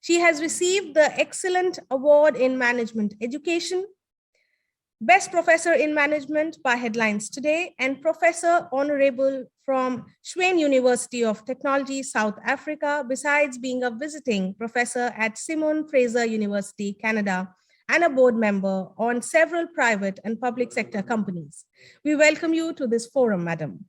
She has received the Excellent Award in Management Education, Best Professor in Management by Headlines Today, and Professor Honorable from Schwein University of Technology, South Africa, besides being a visiting professor at Simon Fraser University, Canada, and a board member on several private and public sector companies. We welcome you to this forum, Madam.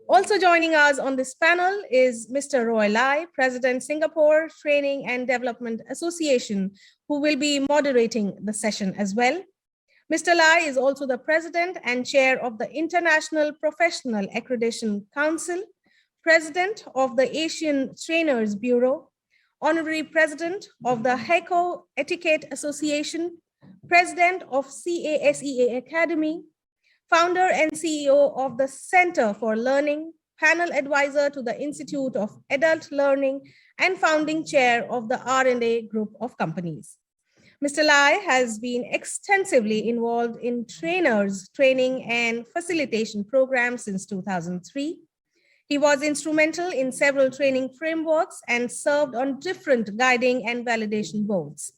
Also joining us on this panel is Mr. Roy Lai, President, Singapore Training and Development Association, who will be moderating the session as well. Mr. Lai is also the President and Chair of the International Professional Accreditation Council, President of the Asian Trainers Bureau, Honorary President of the HECO Etiquette Association, President of CASEA Academy, Founder and CEO of the Center for Learning, Panel Advisor to the Institute of Adult Learning, and Founding Chair of the R&A Group of Companies. Mr. Lai has been extensively involved in trainers, training and facilitation programs since 2003. He was instrumental in several training frameworks and served on different guiding and validation boards.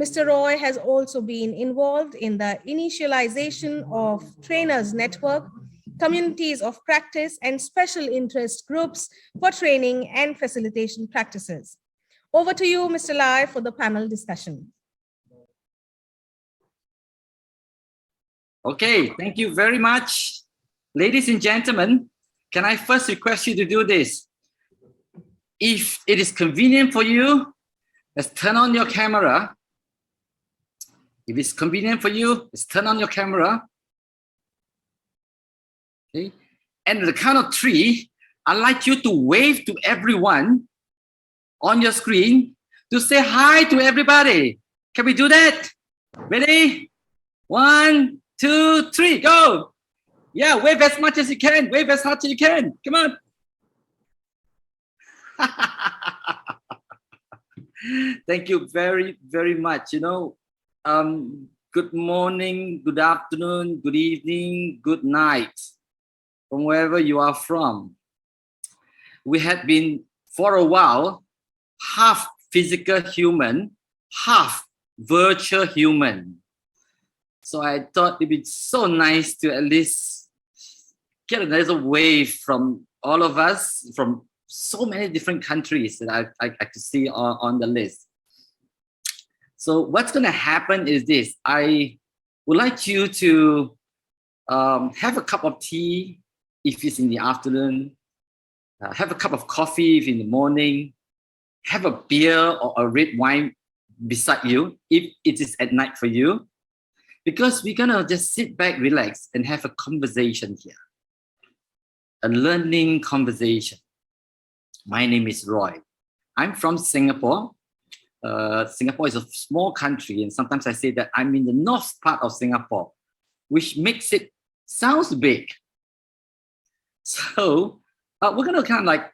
Mr. Roy has also been involved in the initialization of trainers network, communities of practice, and special interest groups for training and facilitation practices. Over to you, Mr. Lai, for the panel discussion. Okay, thank you very much. Ladies and gentlemen, can I first request you to do this? If it is convenient for you, let's turn on your camera. If it's convenient for you, let's turn on your camera. Okay. And at the count of 3, I'd like you to wave to everyone on your screen to say hi to everybody. Can we do that? Ready? 1, 2, 3, go. Yeah, wave as much as you can. Wave as hard as you can. Come on. Thank you very, very much. You know, good morning, good afternoon, good evening, good night, from wherever you are from. We had been, for a while, half physical human, half virtual human. So I thought it'd be so nice to at least get another wave from all of us, from so many different countries that I could see on the list. So what's going to happen is this. I would like you to have a cup of tea if it's in the afternoon, have a cup of coffee if in the morning, have a beer or a red wine beside you if it is at night for you, because we're going to just sit back, relax, and have a conversation here, a learning conversation. My name is Roy. I'm from Singapore. Singapore is a small country, and sometimes I say that I'm in the north part of Singapore, which makes it sounds big. So we're going to kind of like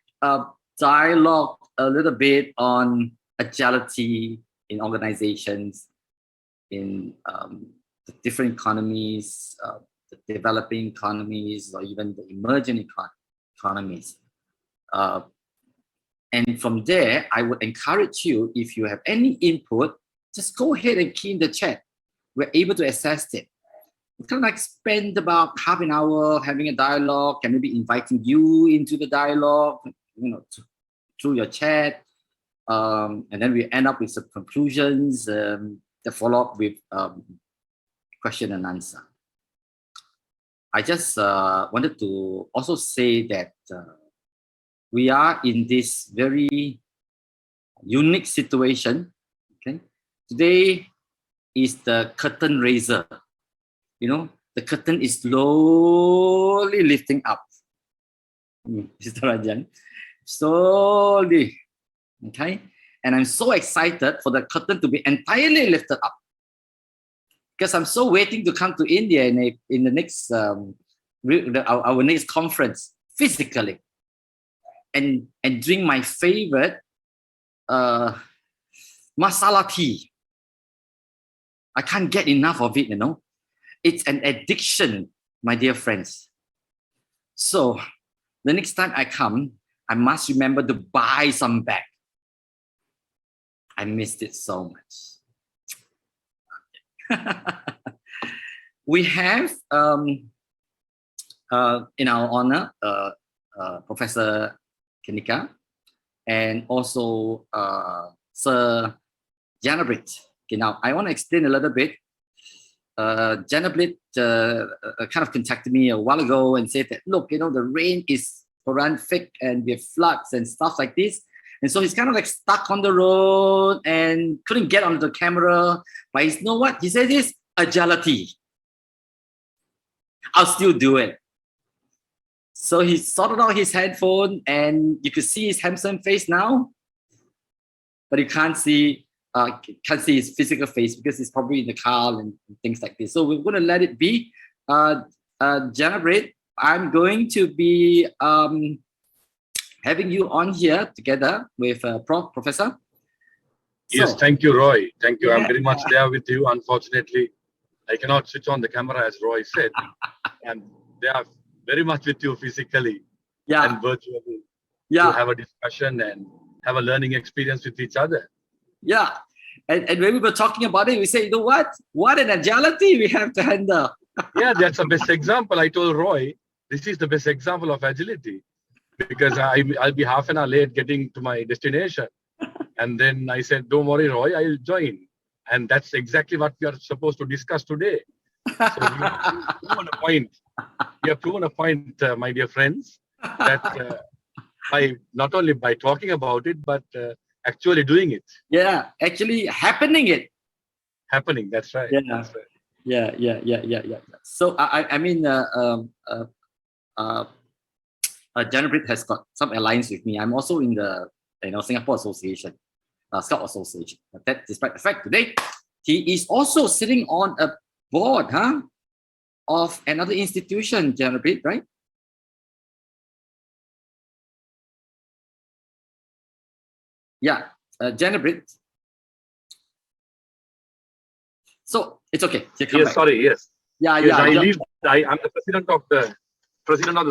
dialogue a little bit on agility in organizations, in the different economies, the developing economies, or even the emerging economies. And from there, I would encourage you, if you have any input, just go ahead and key in the chat. We're able to assess it. We kind of like spend about half an hour having a dialogue and maybe inviting you into the dialogue, you know, through your chat. And then we end up with some conclusions that follow up with question and answer. I just wanted to also say that we are in this very unique situation. Okay, today is the curtain raiser. You know, the curtain is slowly lifting up. Mr. Rajan, slowly. Okay, and I'm so excited for the curtain to be entirely lifted up, because I'm so waiting to come to India in the next our next conference physically. And drink my favorite masala tea. I can't get enough of it, you know. It's an addiction, my dear friends. So the next time I come, I must remember to buy some back. I missed it so much. We have in our honor Professor Kanika and also Sir Janaprith. Okay, now I want to explain a little bit. Janaprith kind of contacted me a while ago and said that, look, the rain is horrific and we have floods and stuff like this. And so he's kind of like stuck on the road and couldn't get onto the camera. But you know what? He said this, agility. I'll still do it. So he sorted out his headphone and you could see his handsome face now, but you can't see his physical face because he's probably in the car and things like this. So we're going to let it be. Janaprith, I'm going to be having you on here together with Professor. Yes, thank you, Roy. Thank you. I'm very much there with you. Unfortunately, I cannot switch on the camera, as Roy said. And they are very much with you physically and virtually to have a discussion and have a learning experience with each other. Yeah. And when we were talking about it, we say, you know what an agility we have to handle. Yeah, that's the best example. I told Roy, this is the best example of agility because I'll be half an hour late getting to my destination. And then I said, don't worry, Roy, I'll join. And that's exactly what we are supposed to discuss today. So we have proven a point. We have proven a point, my dear friends, that not only by talking about it, but actually doing it. Yeah, actually happening it. Happening, that's right. Yeah, that's right. Yeah. So I mean, Janaprith has got some alliance with me. I'm also in the Singapore Association, Scout Association. But that, despite the fact today, he is also sitting on a board, of another institution, Janaprith, right? Yeah, Janaprith. So it's okay. Yes, sorry. Yes. Yeah. I'm the president of the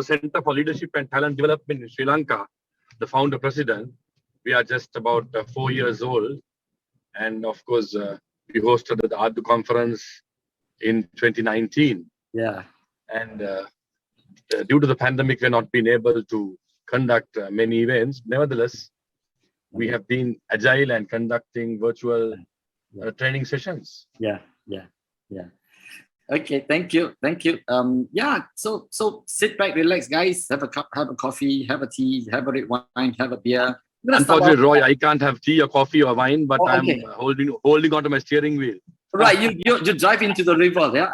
Center for Leadership and Talent Development in Sri Lanka, the founder president. We are just about 4 years old, and of course, we hosted the ADU conference in 2019. Yeah. And due to the pandemic, we've not been able to conduct many events. Nevertheless, we have been agile and conducting virtual training sessions. Yeah. Okay, thank you. So sit back, relax, guys. Have a cup, have a coffee, have a tea, have a red wine, have a beer. Unfortunately, Roy, I can't have tea or coffee or wine, but I'm holding onto my steering wheel. Right, you drive into the river, yeah.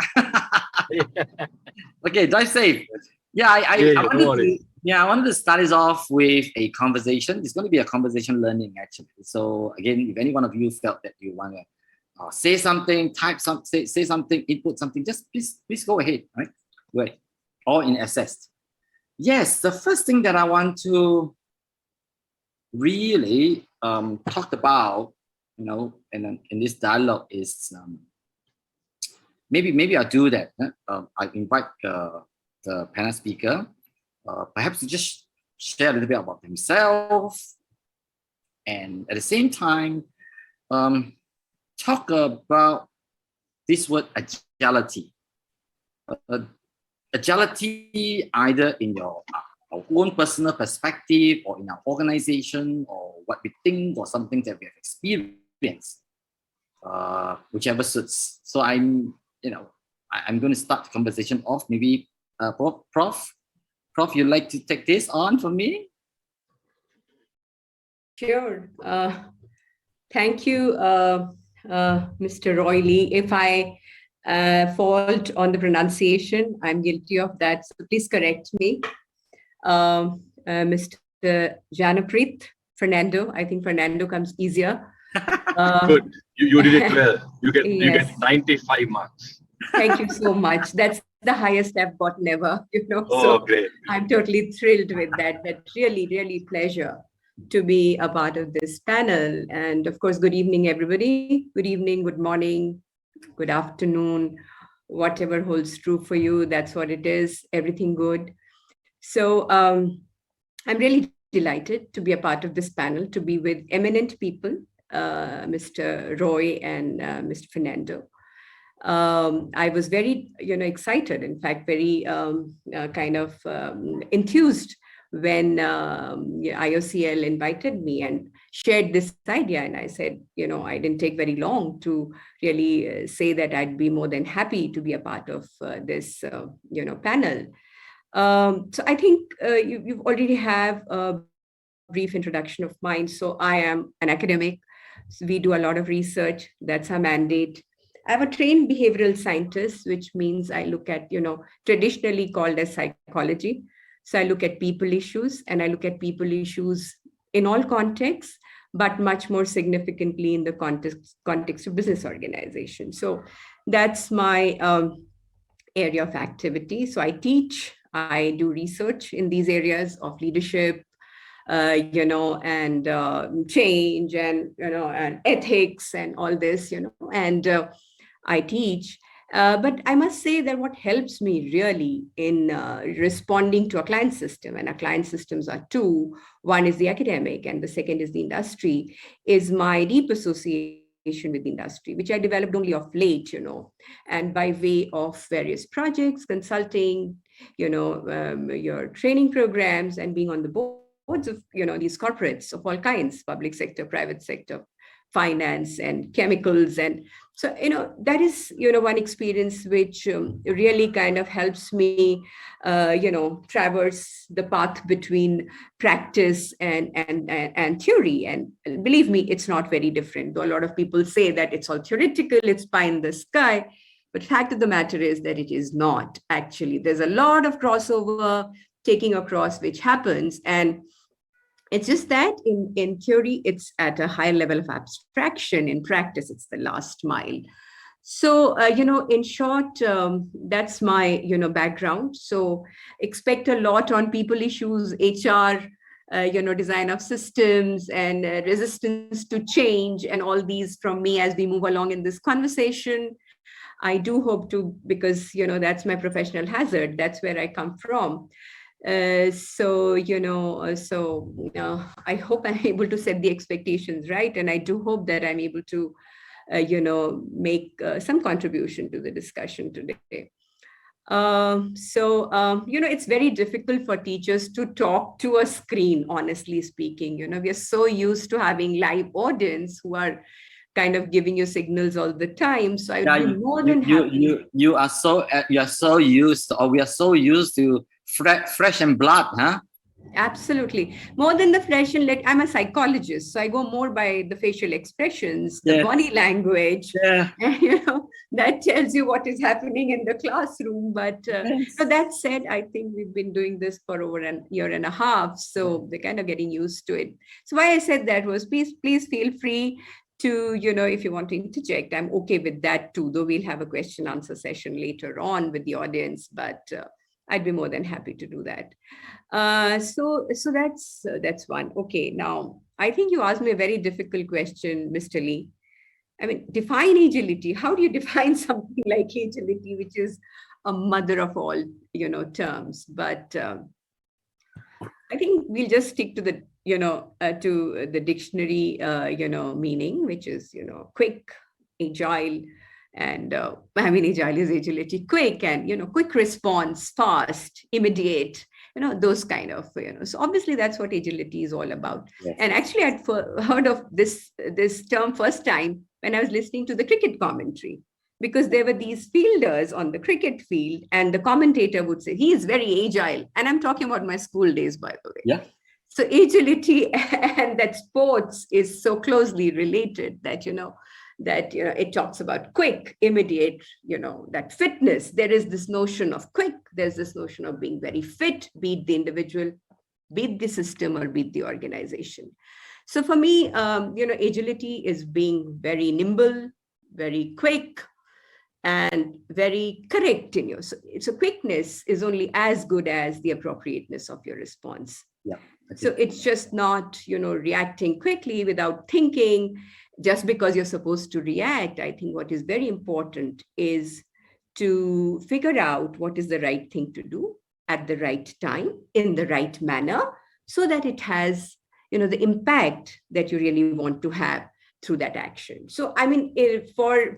Okay, drive safe. Yeah, I wanted to start this off with a conversation. It's going to be a conversation learning, actually. So again, if any one of you felt that you want to say something, type something, say something, input something, just please go ahead, right? Right. All in assessed. Yes, the first thing that I want to really talk about, in this dialogue is maybe I'll do that. I invite the panel speaker, perhaps to just share a little bit about themselves, and at the same time, talk about this word agility. Agility either in our own personal perspective or in our organization or what we think or something that we have experienced, whichever suits. So I'm going to start the conversation off. Maybe Prof, you'd like to take this on for me? Sure. Thank you, Mr. Roy Lee. If I fault on the pronunciation, I'm guilty of that, so please correct me. Mr. Janaprith, Fernando, I think Fernando comes easier. Good, you did it well. You get 95 marks. Thank you so much. That's the highest I've gotten ever, Oh, so great. I'm totally thrilled with that. That's really pleasure to be a part of this panel. And of course, good evening, everybody. Good evening, good morning, good afternoon, whatever holds true for you, that's what it is, everything good. So I'm really delighted to be a part of this panel, to be with eminent people Mr. Roy and Mr. Fernando. I was very, excited, in fact, very enthused when IOCL invited me and shared this idea. And I said, I didn't take very long to really say that I'd be more than happy to be a part of this, panel. So I think you've already have a brief introduction of mine. So I am an academic. So we do a lot of research. That's our mandate. I'm a trained behavioral scientist, which means I look at, traditionally called as psychology. So I look at people issues, and I look at people issues in all contexts, but much more significantly in the context of business organization. So that's my area of activity. So I teach, I do research in these areas of leadership, and change, and and ethics, and all this, and I teach. But I must say that what helps me really in responding to a client system, and our client systems are two, one is the academic and the second is the industry, is my deep association with the industry, which I developed only of late, and by way of various projects, consulting, your training programs, and being on the boards of, these corporates of all kinds, public sector, private sector, finance, and chemicals. And so, that is, one experience which really kind of helps me, traverse the path between practice and theory. And believe me, it's not very different. Though a lot of people say that it's all theoretical, it's pie in the sky. But fact of the matter is that it is not. Actually, there's a lot of crossover taking across which happens. And it's just that in theory, it's at a higher level of abstraction. In practice, it's the last mile. So, in short, that's my, background. So expect a lot on people issues, HR, design of systems, and resistance to change, and all these from me as we move along in this conversation. I do hope to, because, that's my professional hazard. That's where I come from. I hope I'm able to set the expectations right. And I do hope that I'm able to, make some contribution to the discussion today. It's very difficult for teachers to talk to a screen, honestly speaking. We are so used to having live audience who are kind of giving you signals all the time. So I would be more than happy. You are so used, or we are so used to flesh and blood, huh? Absolutely. More than the flesh and I'm a psychologist, so I go more by the facial expressions, the body language. Yeah. And, that tells you what is happening in the classroom. But so that said, I think we've been doing this for over a year and a half, so they're kind of getting used to it. So why I said that was, please feel free to, if you want to interject. I'm okay with that too, though we'll have a question answer session later on with the audience, but I'd be more than happy to do that. So that's one. Okay, now I think you asked me a very difficult question, Mr. Lee. I mean, define agility. How do you define something like agility, which is a mother of all, terms? But I think we'll just stick to the, to the dictionary, meaning, which is, quick, agile. And agile is agility, quick, and, quick response, fast, immediate, those kind of, so obviously that's what agility is all about. Yes. And actually I'd heard of this term first time when I was listening to the cricket commentary, because there were these fielders on the cricket field, and the commentator would say, he is very agile. And I'm talking about my school days, by the way. Yeah. So agility and that sports is so closely related that, it talks about quick, immediate, that fitness. There is this notion of quick, there's this notion of being very fit, be it the individual, be it the system, or be it the organization. So for me, agility is being very nimble, very quick, and very correct in you. So quickness is only as good as the appropriateness of your response. Yeah. So it's just not, reacting quickly without thinking. Just because you're supposed to react, I think what is very important is to figure out what is the right thing to do at the right time, in the right manner, so that it has, the impact that you really want to have. through that action. So, I mean, for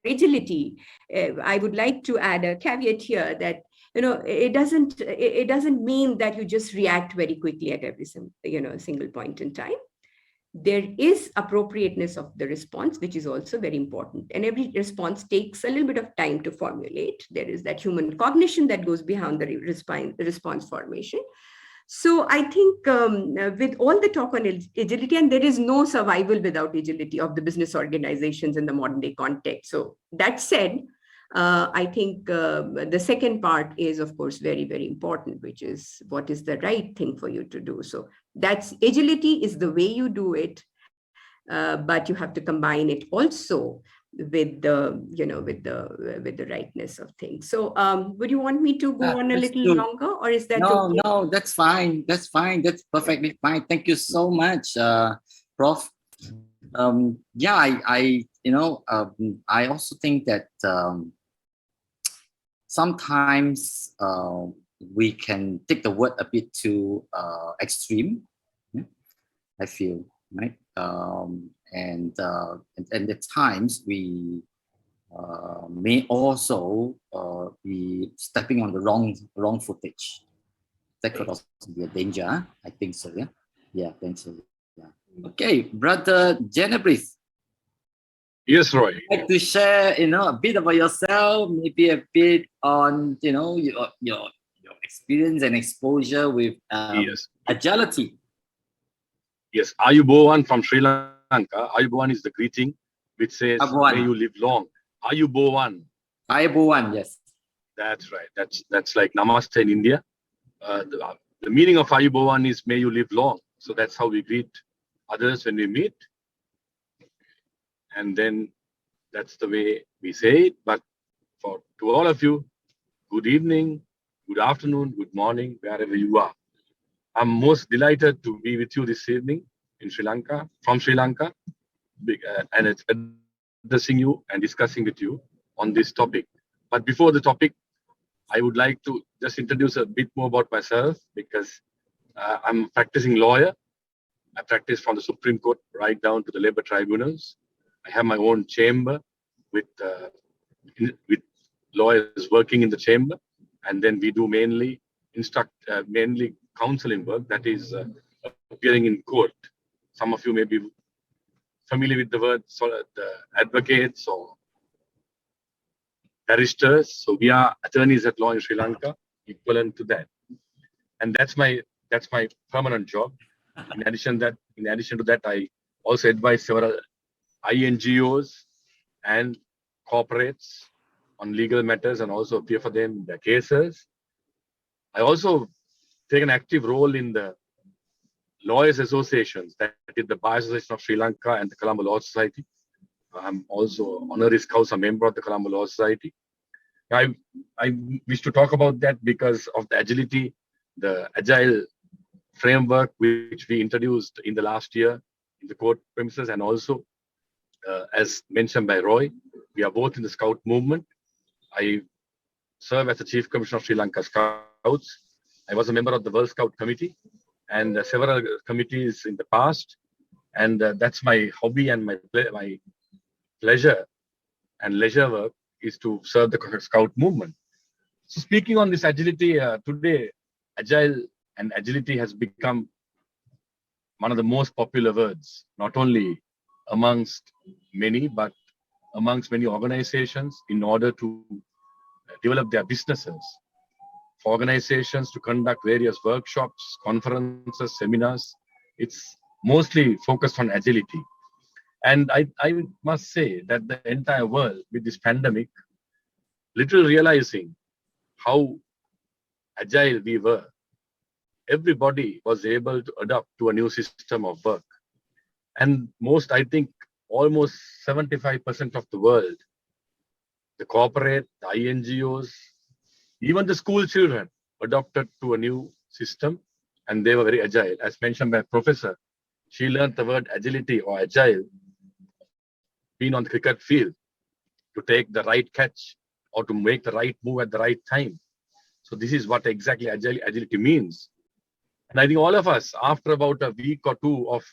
agility, I would like to add a caveat here that, it doesn't mean that you just react very quickly at every single point in time. There is appropriateness of the response, which is also very important. And every response takes a little bit of time to formulate. There is that human cognition that goes behind the response formation. So I think with all the talk on agility, and there is no survival without agility of the business organizations in the modern day context. So that said, I think the second part is, of course, very, very important, which is what is the right thing for you to do. So that's agility is the way you do it, but you have to combine it also with the, with the rightness of things. So would you want me to go on a little longer, or is that okay? No, that's fine. That's fine. That's perfectly fine. Thank you so much, Prof. Yeah, I also think that sometimes we can take the word a bit too extreme. I feel, right? And at times we may also be stepping on the wrong footage. That could also be a danger. I think so. Yeah, I think so. Yeah. Okay, brother Janaprith. Yes, Roy. Like to share, a bit about yourself, maybe a bit on, your experience and exposure with Yes. agility. Yes, Ayubowan from Sri Lanka. Ayubowan is the greeting which says, Ayubowan. may you live long. Ayubowan. Ayubowan, yes. That's right. That's like Namaste in India. The meaning of Ayubowan is may you live long. So that's how we greet others when we meet. And then that's the way we say it. But to all of you, good evening, good afternoon, good morning, wherever you are. I'm most delighted to be with you this evening in Sri Lanka, from Sri Lanka, and it's addressing you and discussing with you on this topic. But before the topic, I would like to just introduce a bit more about myself, because I'm a practicing lawyer. I practice from the Supreme Court right down to the labor tribunals. I have my own chamber with lawyers working in the chamber, and then we do mainly counseling work, that is appearing in court. Some of you may be familiar with the word advocates or barristers. So we are attorneys at law in Sri Lanka, equivalent to that. And that's my permanent job. In addition to that, I also advise several INGOs and corporates on legal matters and also appear for them in their cases. I also take an active role in the lawyers associations, that is the Bar Association of Sri Lanka and the Colombo Law Society. I'm also honoris causa member of the Colombo Law Society. I wish to talk about that because of the agility, the agile framework which we introduced in the last year in the court premises, and also as mentioned by Roy, we are both in the Scout movement. I serve as the Chief Commissioner of Sri Lanka Scouts. I was a member of the World Scout Committee and several committees in the past. And that's my hobby, and my pleasure and leisure work is to serve the Scout movement. So speaking on this agility, today, agile and agility has become one of the most popular words, not only amongst many, but amongst many organizations in order to develop their businesses. For organizations to conduct various workshops, conferences, seminars, it's mostly focused on agility. And I must say that the entire world with this pandemic, little realizing how agile we were, everybody was able to adapt to a new system of work. And I think almost 75% of the world, the corporate, the INGOs, even the school children adopted to a new system, and they were very agile. As mentioned by Professor, she learned the word agility or agile being on the cricket field to take the right catch or to make the right move at the right time. So this is what exactly agility means. And I think all of us, after about a week or two of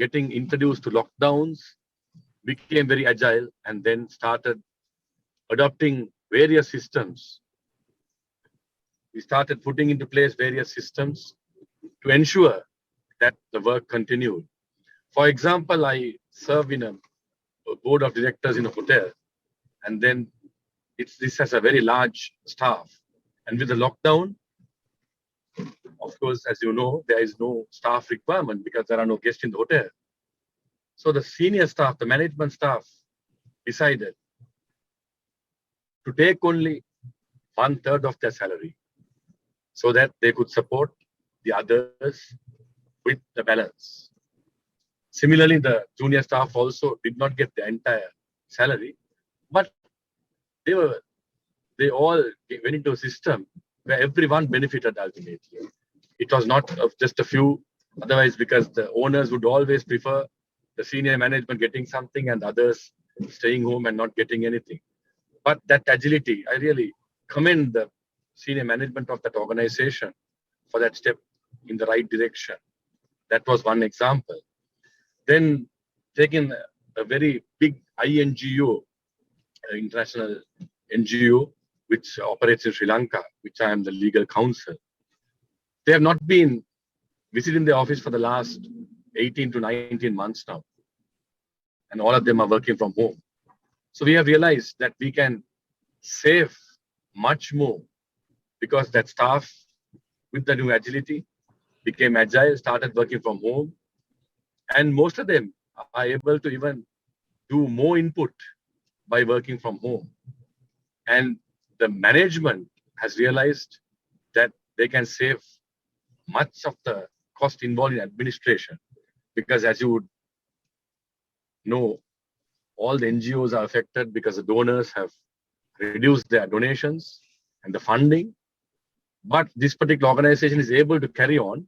getting introduced to lockdowns, became very agile, and then started adopting various systems. We started putting into place various systems to ensure that the work continued. For example, I serve in a board of directors in a hotel, and then this has a very large staff. And with the lockdown, of course, as you know, there is no staff requirement because there are no guests in the hotel. So the senior staff, the management staff, decided to take only 1/3 of their salary so that they could support the others with the balance. Similarly, the junior staff also did not get the entire salary, but they all went into a system where everyone benefited ultimately. It was not of just a few, otherwise, because the owners would always prefer the senior management getting something and others staying home and not getting anything. But that agility, I really commend the senior management of that organization for that step in the right direction. That was one example. Then taking a very big INGO, international NGO, which operates in Sri Lanka, which I am the legal counsel. They have not been visiting the office for the last 18 to 19 months now. And all of them are working from home. So we have realized that we can save much more because that staff with the new agility became agile, started working from home. And most of them are able to even do more input by working from home. And the management has realized that they can save much of the cost involved in administration. Because as you would know, all the NGOs are affected because the donors have reduced their donations and the funding. But this particular organization is able to carry on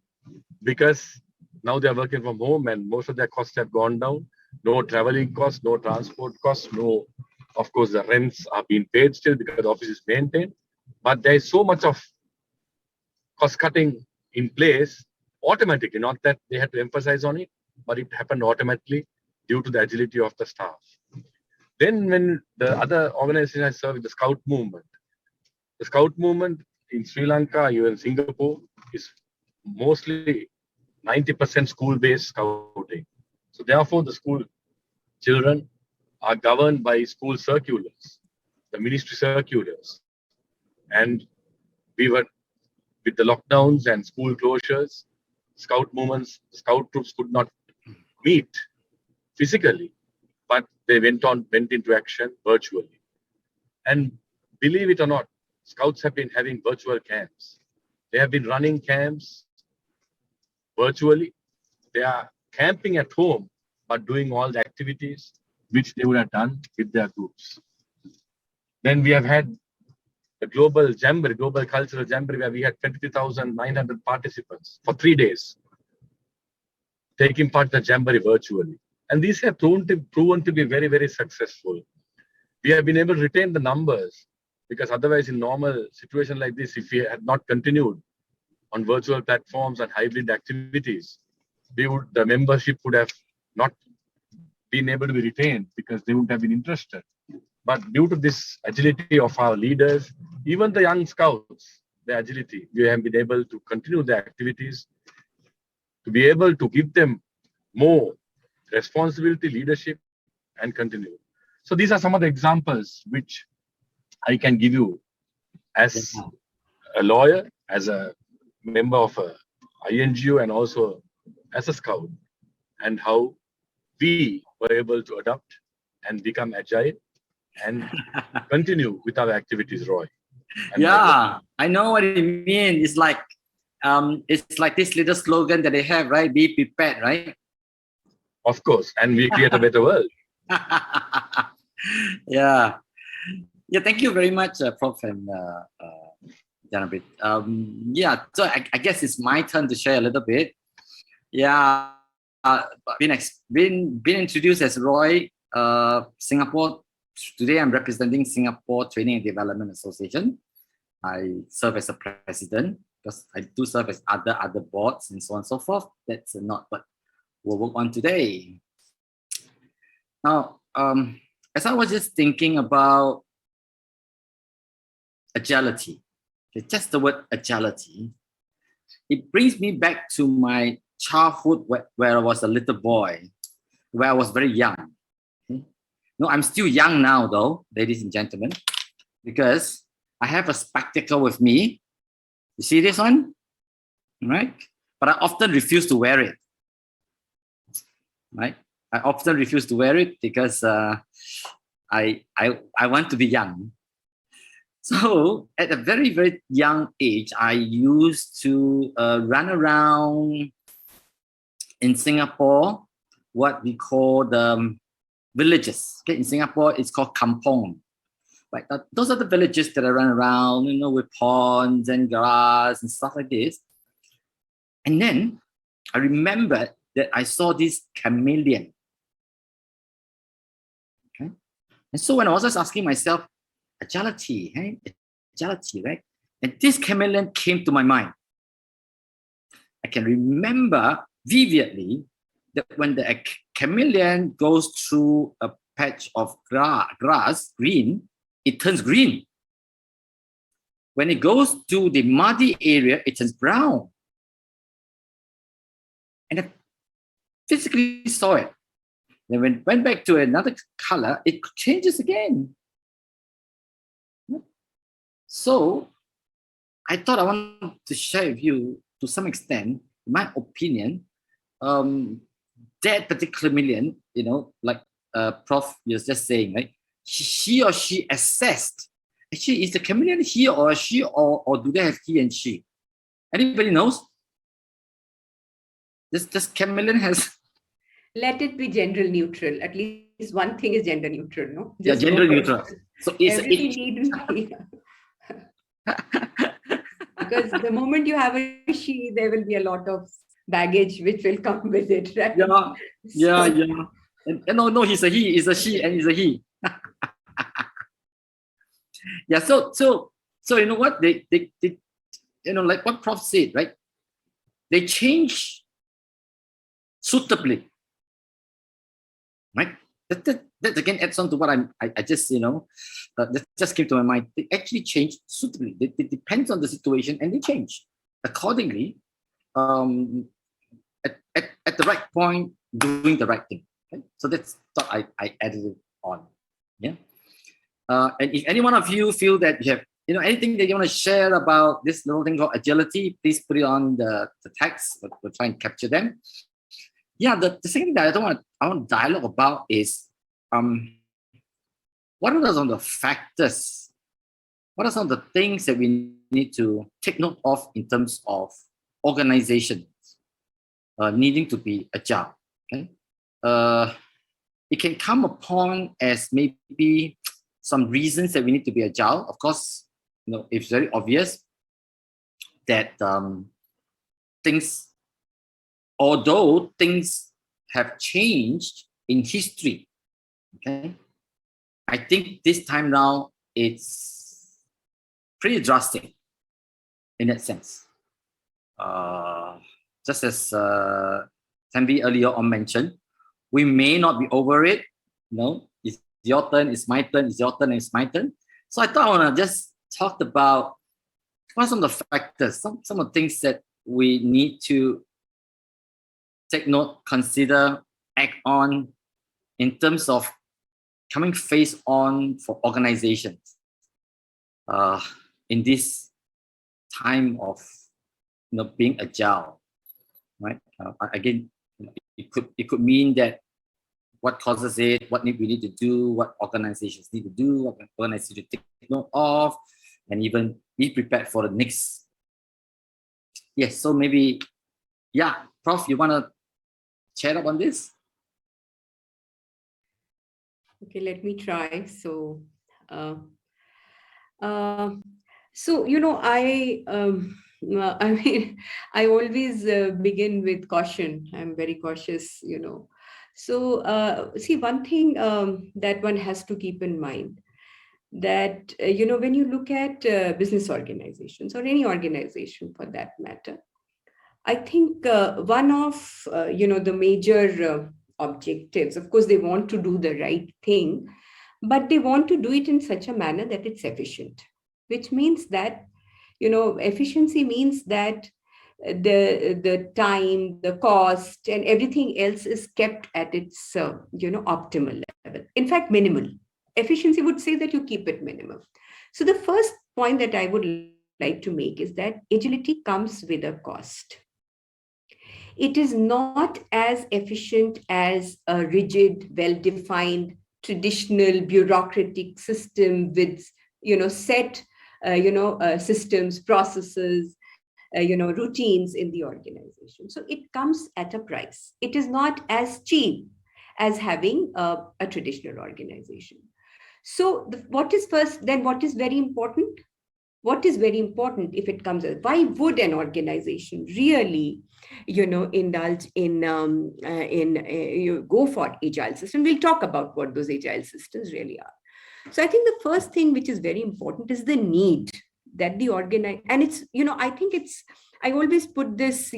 because now they are working from home and most of their costs have gone down. No traveling costs, no transport costs, no, of course, the rents are being paid still because the office is maintained. But there is so much of cost cutting in place automatically, not that they had to emphasize on it, but it happened automatically due to the agility of the staff. Then when the other organization I serve is the Scout movement. The Scout movement in Sri Lanka, even Singapore, is mostly 90% school-based scouting. So therefore, the school children are governed by school circulars, the ministry circulars. And we were, with the lockdowns and school closures, scout movements, scout troops could not meet physically, but they went into action virtually. And believe it or not, scouts have been having virtual camps. They have been running camps virtually. They are camping at home, but doing all the activities which they would have done with their groups. Then we have had the global jamboree, global cultural jamboree, where we had 23,900 participants for 3 days taking part in the jamboree virtually. And these have proven to be very, very successful. We have been able to retain the numbers because otherwise in normal situation like this, if we had not continued on virtual platforms and hybrid activities, the membership would have not been able to be retained because they wouldn't have been interested. But due to this agility of our leaders, even the young scouts, the agility, we have been able to continue the activities, to be able to give them more responsibility, leadership, and continue. So these are some of the examples which I can give you as a lawyer, as a member of a INGO, and also as a scout, and how we were able to adapt and become agile and continue with our activities, Roy. Yeah, I know what you mean. It's like this little slogan that they have, right? Be prepared, right? Of course, and we create a better world. Yeah. Thank you very much, Prof. and Janaprith. Yeah, so I guess it's my turn to share a little bit. Yeah, been introduced as Roy, Singapore. Today I'm representing Singapore Training and Development Association. I serve as a president because I do serve as other boards and so on and so forth. That's not, but we'll work on today. Now, as I was just thinking about agility, just the word agility, it brings me back to my childhood where I was a little boy, where I was very young. Okay? No, I'm still young now though, ladies and gentlemen, because I have a spectacle with me. You see this one? Right? But I often refuse to wear it. Right? I often refuse to wear it because I want to be young. So at a very, very young age, I used to run around in Singapore, what we call the villages. Okay, in Singapore, it's called kampong. Right? Those are the villages that I run around, you know, with ponds and grass and stuff like this. And then I remember that I saw this chameleon. Okay, and so when I was just asking myself, agility, hey? Agility, right? And this chameleon came to my mind. I can remember vividly that when the chameleon goes through a patch of grass, green, it turns green. When it goes to the muddy area, it turns brown. And I physically saw it. Then when it went back to another color, it changes again. So I thought I wanted to share with you, to some extent, in my opinion, that particular chameleon, you know, like Prof was just saying, right? He or she assessed. Actually, is the chameleon he or she, or do they have he and she? Anybody knows? This chameleon has. Let it be gender neutral. At least one thing is gender neutral, no? Yeah, gender neutral. So it's everything needn't be. Because the moment you have a she, there will be a lot of baggage which will come with it, right? Yeah. And no, he's a he, is a she, and he's a he. Yeah, so you know what? They you know, like what Prof said, right? They change suitably. Right? That again adds on to what I just, you know, that just came to my mind. They actually change suitably. It depends on the situation, and they change accordingly. At the right point, doing the right thing. Okay? So that's what I added it on. Yeah. And if any one of you feel that you have, you know, anything that you want to share about this little thing called agility, please put it on the text. We'll try and capture them. Yeah, the second thing that I want to dialogue about is what are some of the factors? What are some of the things that we need to take note of in terms of organizations needing to be agile? Okay, it can come upon as maybe some reasons that we need to be agile. Of course, you know, it's very obvious that although things have changed in history, okay, I think this time now it's pretty drastic in that sense. Just as Tambi earlier on mentioned, we may not be over it. You know, it's your turn, it's my turn, it's your turn, it's my turn. So I thought I want to just talk about what are some of the factors, some of the things that we need to take note, consider, act on in terms of coming face on for organizations in this time of, you know, being agile, right? Again, you know, it could mean that what causes it, what we need to do, what organizations need to do, what organizations need to take note of, and even be prepared for the next. Yes, so maybe, yeah, Prof, you want to chat up on this? Okay, let me try. So, you know, I mean, I always begin with caution. I'm very cautious, you know. So, see, one thing that one has to keep in mind, that, you know, when you look at business organizations or any organization for that matter, I think one of the major objectives, of course, they want to do the right thing, but they want to do it in such a manner that it's efficient, which means that efficiency means that the time, the cost, and everything else is kept at its optimal level. In fact, minimal. Efficiency would say that you keep it minimal. So the first point that I would like to make is that agility comes with a cost. It is not as efficient as a rigid, well-defined, traditional bureaucratic system with set systems, processes, routines in the organization. So it comes at a price. It is not as cheap as having a traditional organization. So what is first, then what is very important? What is very important if it comes as, why would an organization really indulge in go for agile system? We'll talk about what those agile systems really are. So I think the first thing which is very important is the need that the and it's I think it's, I always put this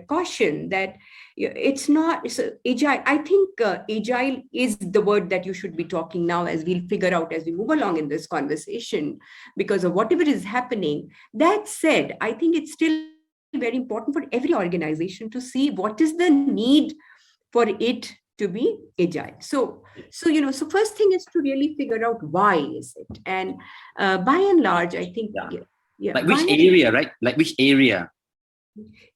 caution that it's not agile. I think agile is the word that you should be talking now, as we'll figure out as we move along in this conversation, because of whatever is happening. That said, I think it's still very important for every organization to see what is the need for it to be agile. So first thing is to really figure out why is it, and by and large, I think like which area, right? Like which area?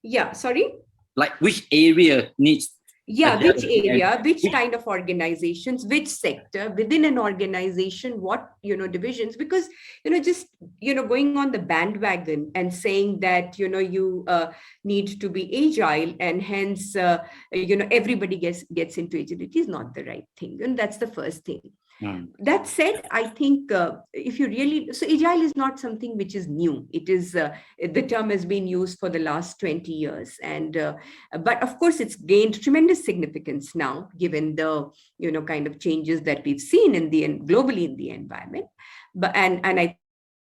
Yeah, sorry. Like which area needs? Yeah, which area, which kind of organizations, which sector within an organization, what divisions? Because just going on the bandwagon and saying that you need to be agile, and hence everybody gets into agility is not the right thing, and that's the first thing. That said, I think if you really, so agile is not something which is new. It is, the term has been used for the last 20 years. And, but of course it's gained tremendous significance now, given the, kind of changes that we've seen globally in the environment. But, and I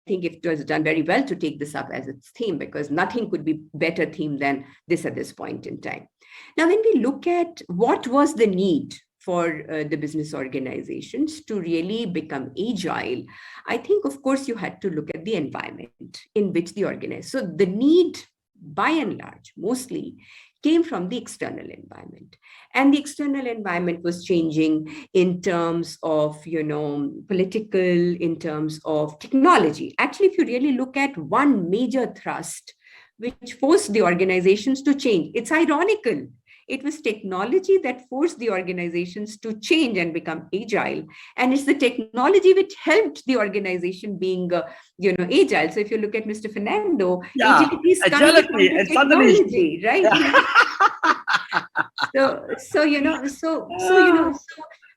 think it was done very well to take this up as its theme, because nothing could be better theme than this at this point in time. Now, when we look at what was the need for the business organizations to really become agile, I think, of course, you had to look at the environment in which the organization. So the need, by and large, mostly came from the external environment. And the external environment was changing in terms of, political, in terms of technology. Actually, if you really look at one major thrust, which forced the organizations to change, it's ironical. It was technology that forced the organizations to change and become agile. And it's the technology which helped the organization being, agile. So if you look at Mr. Fernando, agility is coming from the technology, right? So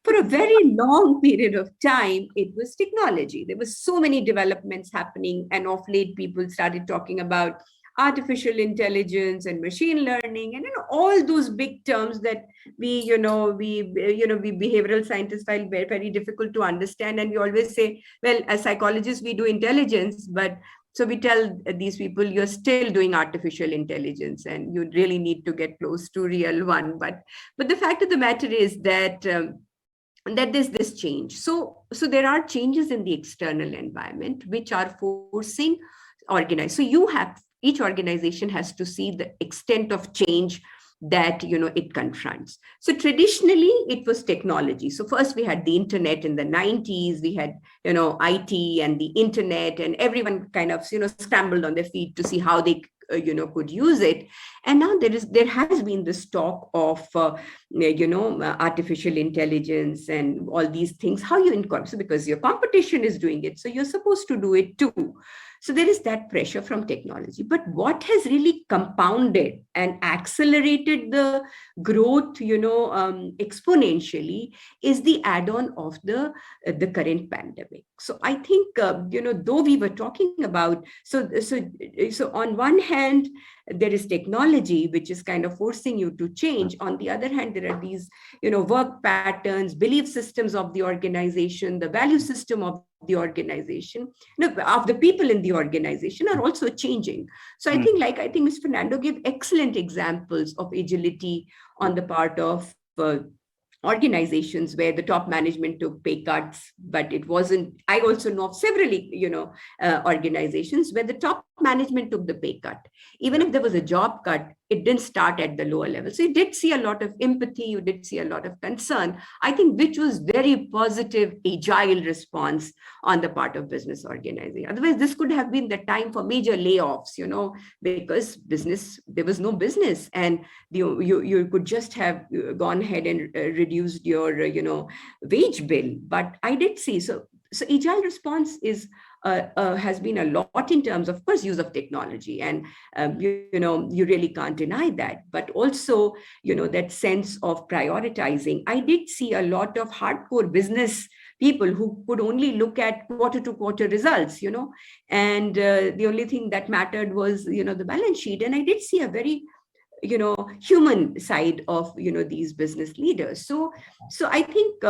for a very long period of time, it was technology. There was so many developments happening, and of late people started talking about artificial intelligence and machine learning, and all those big terms that we behavioral scientists find very, very difficult to understand. And we always say, well, as psychologists, we do intelligence, but so we tell these people, you're still doing artificial intelligence, and you really need to get close to real one. But the fact of the matter is that that there's this change. So there are changes in the external environment which are forcing organize. So each organization has to see the extent of change that it confronts. So traditionally it was technology. So first we had the internet in the 90s, we had IT and the internet, and everyone kind of scrambled on their feet to see how they could use it. And now there has been this talk of artificial intelligence and all these things, how you incorporate, because your competition is doing it, so you're supposed to do it too. So there is that pressure from technology. But what has really compounded and accelerated the growth, exponentially, is the add-on of the current pandemic. So I think, though we were talking about, so on one hand, there is technology which is kind of forcing you to change. On the other hand, there are these, work patterns, belief systems of the organization, the value system of the organization, of the people in the organization are also changing. So I think Mr. Fernando gave excellent examples of agility on the part of organizations where the top management took pay cuts, but it wasn't. I also know of several, organizations where the top management took the pay cut. Even if there was a job cut, it didn't start at the lower level. So you did see a lot of empathy, you did see a lot of concern, I think, which was very positive, agile response on the part of business organizing. Otherwise, this could have been the time for major layoffs, because there was no business, and you could just have gone ahead and reduced your, wage bill. But I did see, so agile response has been a lot in terms of course, use of technology. And, you really can't deny that. But also, that sense of prioritizing. I did see a lot of hardcore business people who could only look at quarter to quarter results, and the only thing that mattered was, the balance sheet. And I did see a very human side of these business leaders. So I think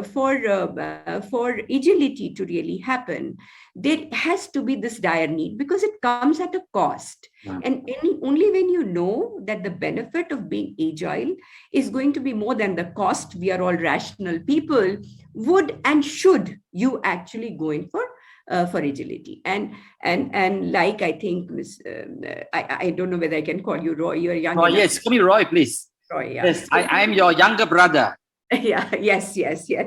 for agility to really happen, there has to be this dire need, because it comes at a cost. And only when you know that the benefit of being agile is going to be more than the cost, we are all rational people, would and should you actually go in for agility. And like, I think, I don't know whether I can call you Roy. You're young. Roy, yes, call me Roy, please. Roy, yeah. Yes, I am your younger brother. Yeah, yes,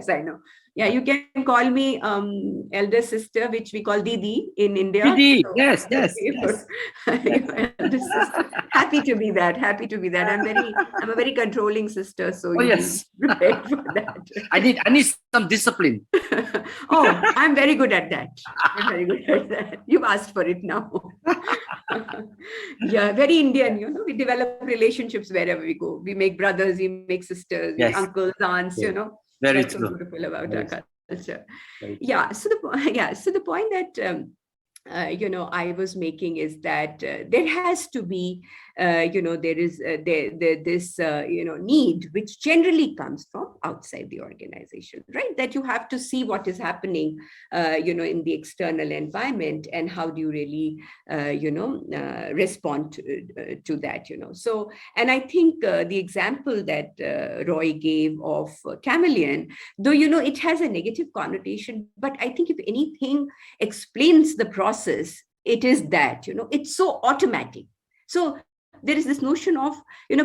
I know. Yeah, you can call me elder sister, which we call Didi in India. Didi, so, yes. Elder sister. Happy to be that. I'm a very controlling sister, so yes, prepared for that. I need some discipline. Oh, I'm very good at that. You've asked for it now. Yeah, very Indian, we develop relationships wherever we go. We make brothers, we make sisters, we uncles, aunts, Very That's true. so beautiful about Very our culture. Very Yeah. So the point that I was making is that there has to be, there is this need, which generally comes from outside the organization, right? That you have to see what is happening, in the external environment, and how do you really, respond to that, So, and I think the example that Roy gave of chameleon, though, it has a negative connotation, but I think if anything explains the process, it is that, it's so automatic. So there is this notion of,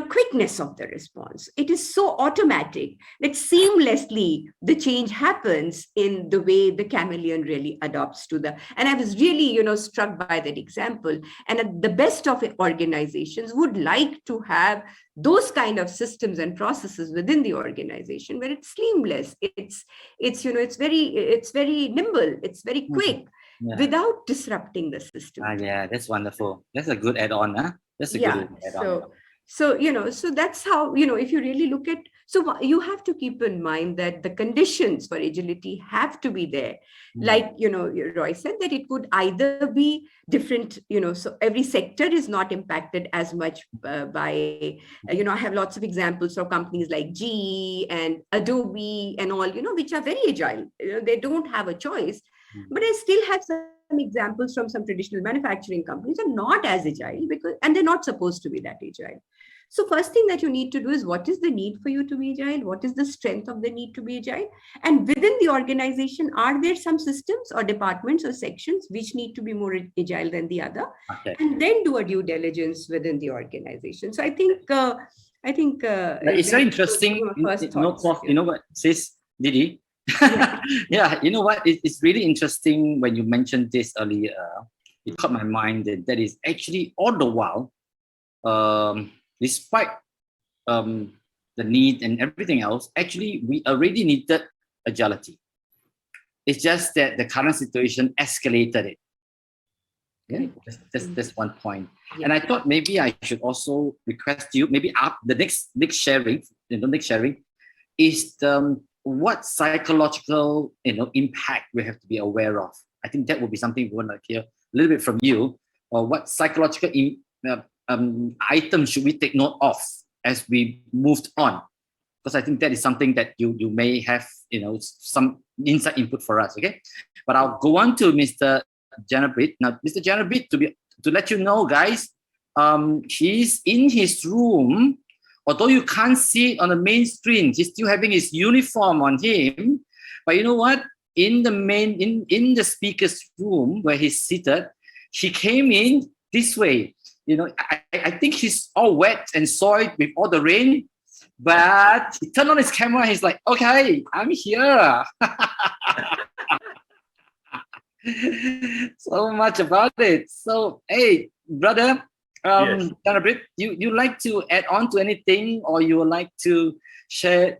quickness of the response. It is so automatic that seamlessly the change happens in the way the chameleon really adopts to the, and I was really, struck by that example. And the best of organizations would like to have those kind of systems and processes within the organization where it's seamless. It's very nimble. It's very quick. Yeah. Without disrupting the system. Yeah, that's wonderful. That's a good add-on, huh? That's a good add-on. So that's how, if you really look at, so you have to keep in mind that the conditions for agility have to be there. Like, Roy said, that it could either be different, so every sector is not impacted as much by, I have lots of examples of companies like GE and Adobe and all, which are very agile. They don't have a choice. But I still have some examples from some traditional manufacturing companies are not as agile, and they're not supposed to be that agile. So first thing that you need to do is, what is the need for you to be agile? What is the strength of the need to be agile? And within the organization, are there some systems or departments or sections which need to be more agile than the other? Okay. And then do a due diligence within the organization. So I think it's very interesting. You know what, sis, Didi? Yeah, you know what? It's really interesting when you mentioned this earlier. It caught my mind that is actually all the while, despite the need and everything else, actually we already needed agility. It's just that the current situation escalated it. Okay, that's one point. Yeah. And I thought maybe I should also request you, maybe the next sharing, is what psychological impact we have to be aware of. I think that would be something we want to hear a little bit from you, or what psychological items should we take note of as we moved on? Because I think that is something that you may have, some inside input for us, okay? But I'll go on to Mr. Janaprith. Now, Mr. Janaprith, to let you know, guys, he's in his room. Although you can't see it on the main screen, he's still having his uniform on him. But you know what? In the speaker's room where he's seated, he came in this way. I think he's all wet and soiled with all the rain. But he turned on his camera. He's like, "Okay, I'm here." So much about it. So, hey, brother, Yes. Janaprith, you like to add on to anything, or you would like to share,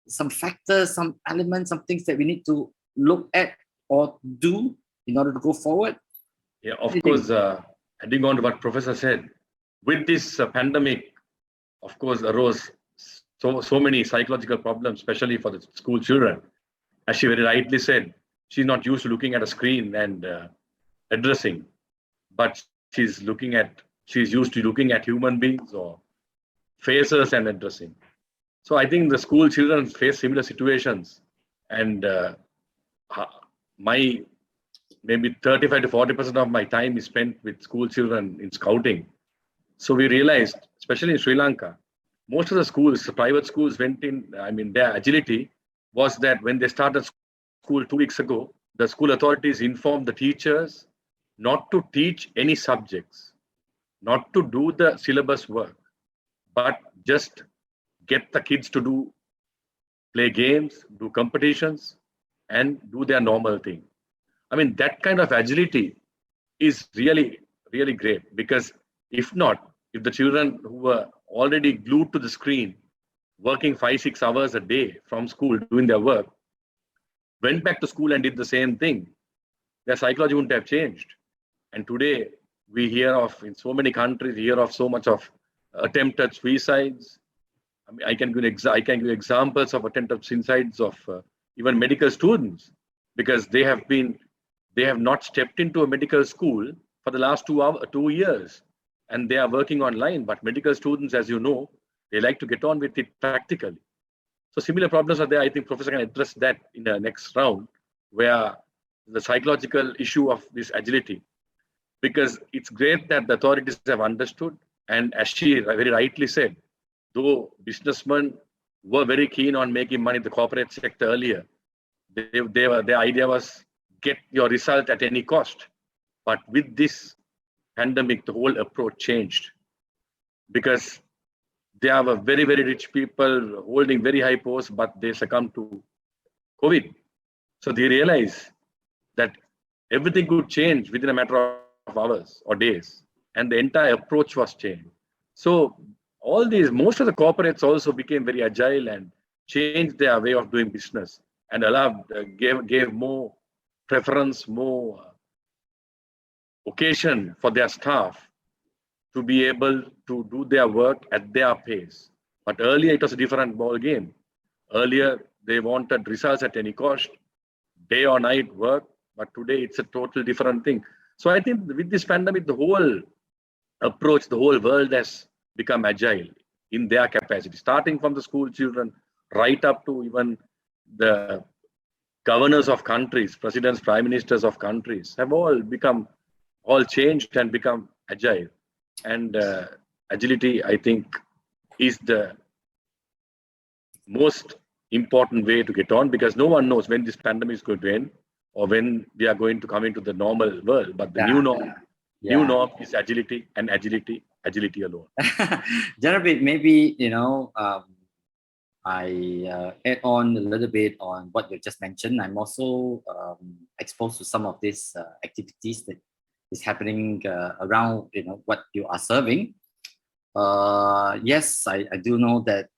some factors, some elements, some things that we need to look at or do in order to go forward? Yeah, of course, adding on to what Professor said, with this pandemic, of course, arose so many psychological problems, especially for the school children. As she very rightly said, she's not used to looking at a screen and addressing, but she's used to looking at human beings or faces and addressing. So I think the school children face similar situations, and my maybe 35 to 40% of my time is spent with school children in scouting. So we realized, especially in Sri Lanka, most of the schools, the private schools went in, their agility was that when they started school 2 weeks ago, the school authorities informed the teachers not to teach any subjects, not to do the syllabus work, but just get the kids to play games, do competitions, and do their normal thing. That kind of agility is really, really great, because if the children who were already glued to the screen, working 5-6 hours a day from school, doing their work, went back to school and did the same thing, their psychology wouldn't have changed. And today, we hear of, in so many countries, hear of so much of attempted suicides. I can give examples of attempted suicides of even medical students, because they have not stepped into a medical school for the last 2 years, and they are working online. But medical students, as you know, they like to get on with it practically. So similar problems are there. I think Professor can address that in the next round, where the psychological issue of this agility, because it's great that the authorities have understood. And as she very rightly said, though businessmen were very keen on making money in the corporate sector earlier, their idea was get your result at any cost. But with this pandemic, the whole approach changed, because there were very, very rich people holding very high posts, but they succumbed to COVID. So they realized that everything could change within a matter of hours or days, and the entire approach was changed. So most of the corporates also became very agile and changed their way of doing business, and gave more preference, more occasion for their staff to be able to do their work at their pace. But earlier it was a different ball game. Earlier they wanted results at any cost, day or night work, but today it's a total different thing. So I think with this pandemic, the whole approach, the whole world has become agile in their capacity, starting from the school children right up to even the governors of countries, presidents, prime ministers of countries have all changed and become agile. And agility, I think, is the most important way to get on, because no one knows when this pandemic is going to end or when we are going to come into the normal world. But the new norm is agility, and agility alone. Janaprith, maybe, I add on a little bit on what you just mentioned. I'm also exposed to some of these activities that is happening around, what you are serving. Yes, I do know that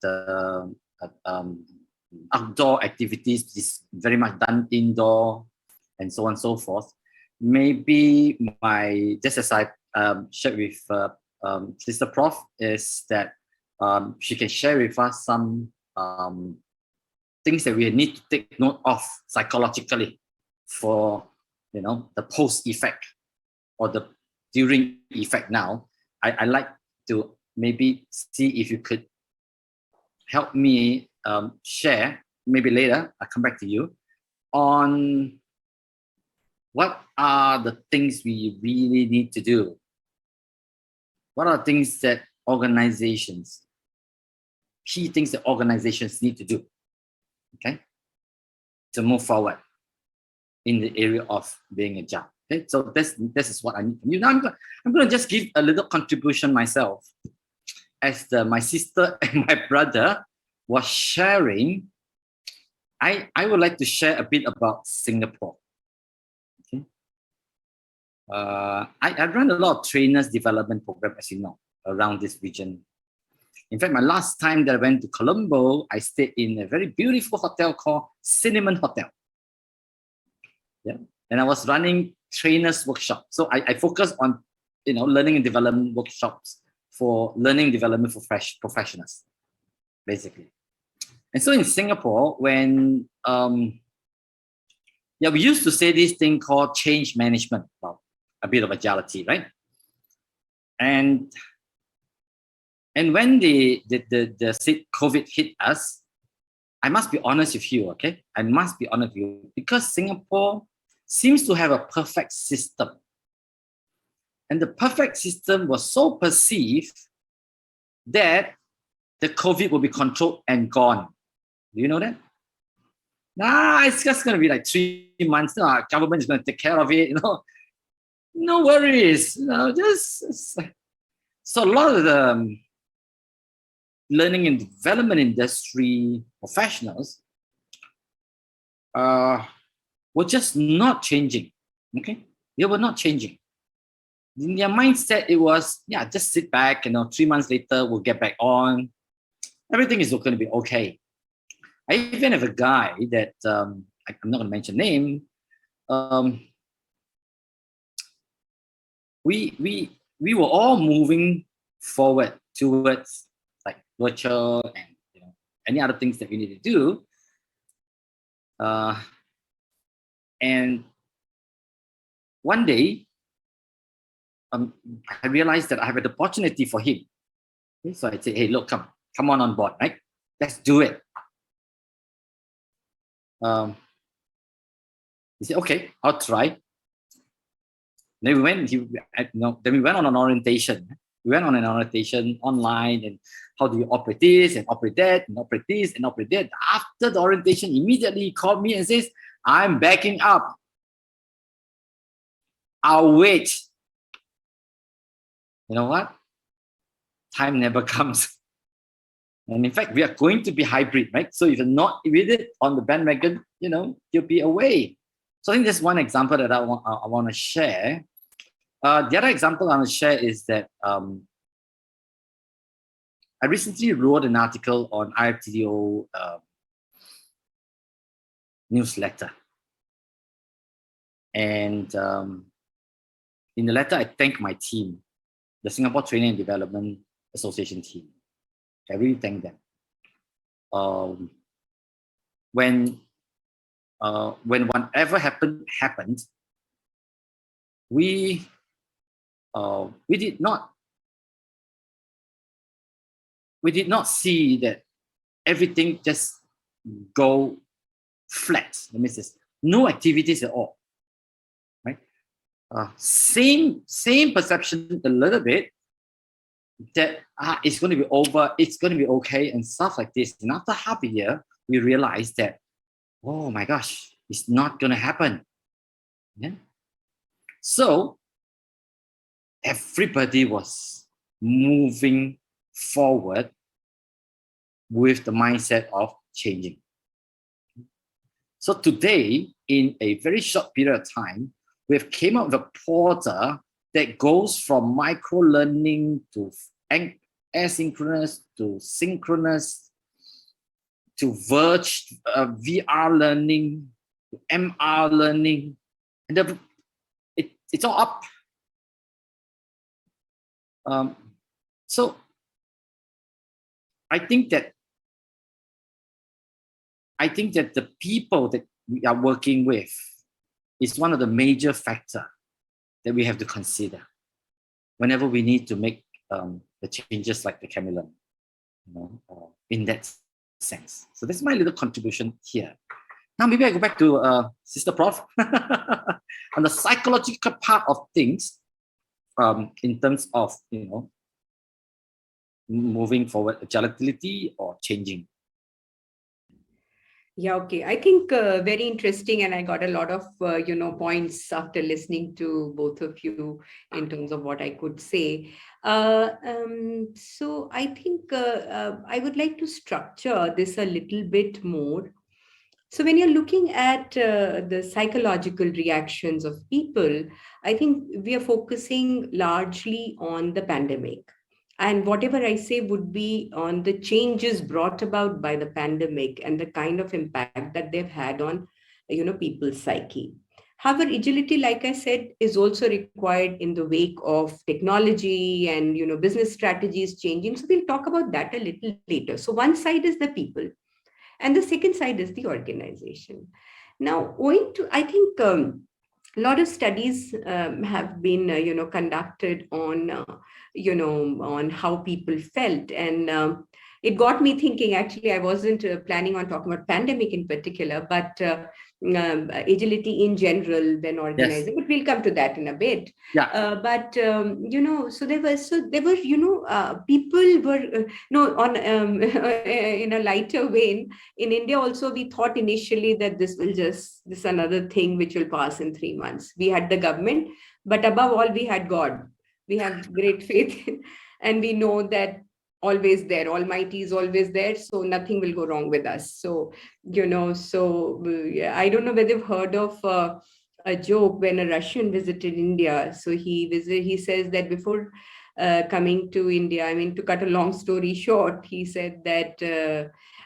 outdoor activities is very much done indoor, and so on and so forth. Maybe just as I shared with Sister Prof, is that she can share with us some things that we need to take note of psychologically for, the post effect or the during effect now. I like to maybe see if you could help me share, maybe later, I'll come back to you, on what are the things we really need to do? What are things that key things that organizations need to do, okay, to move forward in the area of being agile. Okay, so this is what I need from you. Now I'm going to just give a little contribution myself. As my sister and my brother was sharing, I would like to share a bit about Singapore. Okay, I run a lot of trainers development program, as you know, around this region. In fact, my last time that I went to Colombo, I stayed in a very beautiful hotel called Cinnamon Hotel. Yeah, and I was running trainers workshop. So I focus on, learning and development workshops for learning and development for professionals, basically. And so in Singapore, when we used to say this thing called change management, well, a bit of agility, right? And when the COVID hit us, I must be honest with you, okay? I must be honest with you, because Singapore seems to have a perfect system. And the perfect system was so perceived that the COVID will be controlled and gone. Do you know that? Nah, it's just going to be like 3 months. No, government is going to take care of it, No worries, so a lot of the learning and development industry professionals were just not changing, okay? They were not changing. In their mindset, it was, just sit back, 3 months later, we'll get back on. Everything is going to be okay. I even have a guy that, I'm not going to mention name, we were all moving forward towards like virtual and any other things that we need to do. And one day, I realized that I have an opportunity for him. Okay, so I said, hey, look, come on board, right? Let's do it. He said, okay, I'll try. Then we went. Then we went on an orientation. We went on an orientation online, and how do you operate this and operate that and operate this and operate that. After the orientation, immediately he called me and says, I'm backing up. I'll wait. You know what? Time never comes. And in fact, we are going to be hybrid, right? So if you're not with it on the bandwagon, you'll be away. So I think that's one example that I want to share. The other example I want to share is that I recently wrote an article on IFTDO newsletter. And in the letter, I thank my team, the Singapore Training and Development Association team. I really thank them. When whatever happened, we did not see that everything just go flat. That means there's no activities at all, right? Same perception a little bit that it's going to be over, it's going to be okay, and stuff like this. And after half a year, we realized that, oh my gosh, it's not going to happen. Yeah. So everybody was moving forward with the mindset of changing. So today, in a very short period of time, we've came up with a portal that goes from micro-learning to asynchronous to synchronous to VR learning, to MR learning, and it's all up. So I think that the people that we are working with is one of the major factors that we have to consider whenever we need to make the changes like the chameleon, in that sense. So that's my little contribution here. Now maybe I go back to Sister Prof on the psychological part of things, in terms of moving forward, agility or changing. Yeah, okay. I think very interesting, and I got a lot of points after listening to both of you in terms of what I could say. So I think I would like to structure this a little bit more. So when you're looking at the psychological reactions of people, I think we are focusing largely on the pandemic. And whatever I say would be on the changes brought about by the pandemic and the kind of impact that they've had on, people's psyche. However, agility, like I said, is also required in the wake of technology and, business strategies changing. So we'll talk about that a little later. So one side is the people, and the second side is the organization. Now, I think a lot of studies have been, conducted on, on how people felt. And it got me thinking, actually, I wasn't planning on talking about pandemic in particular, but agility in general when organizing, but we'll come to that in a bit. Yeah. So there were, people were, on in a lighter vein, in India also, we thought initially that this another thing which will pass in 3 months. We had the government, but above all, we had God. We have great faith and we know that always there, Almighty is always there, so nothing will go wrong with us. So I don't know whether you've heard of a joke when a Russian visited India. So he says that before coming to India, I mean, to cut a long story short, he said that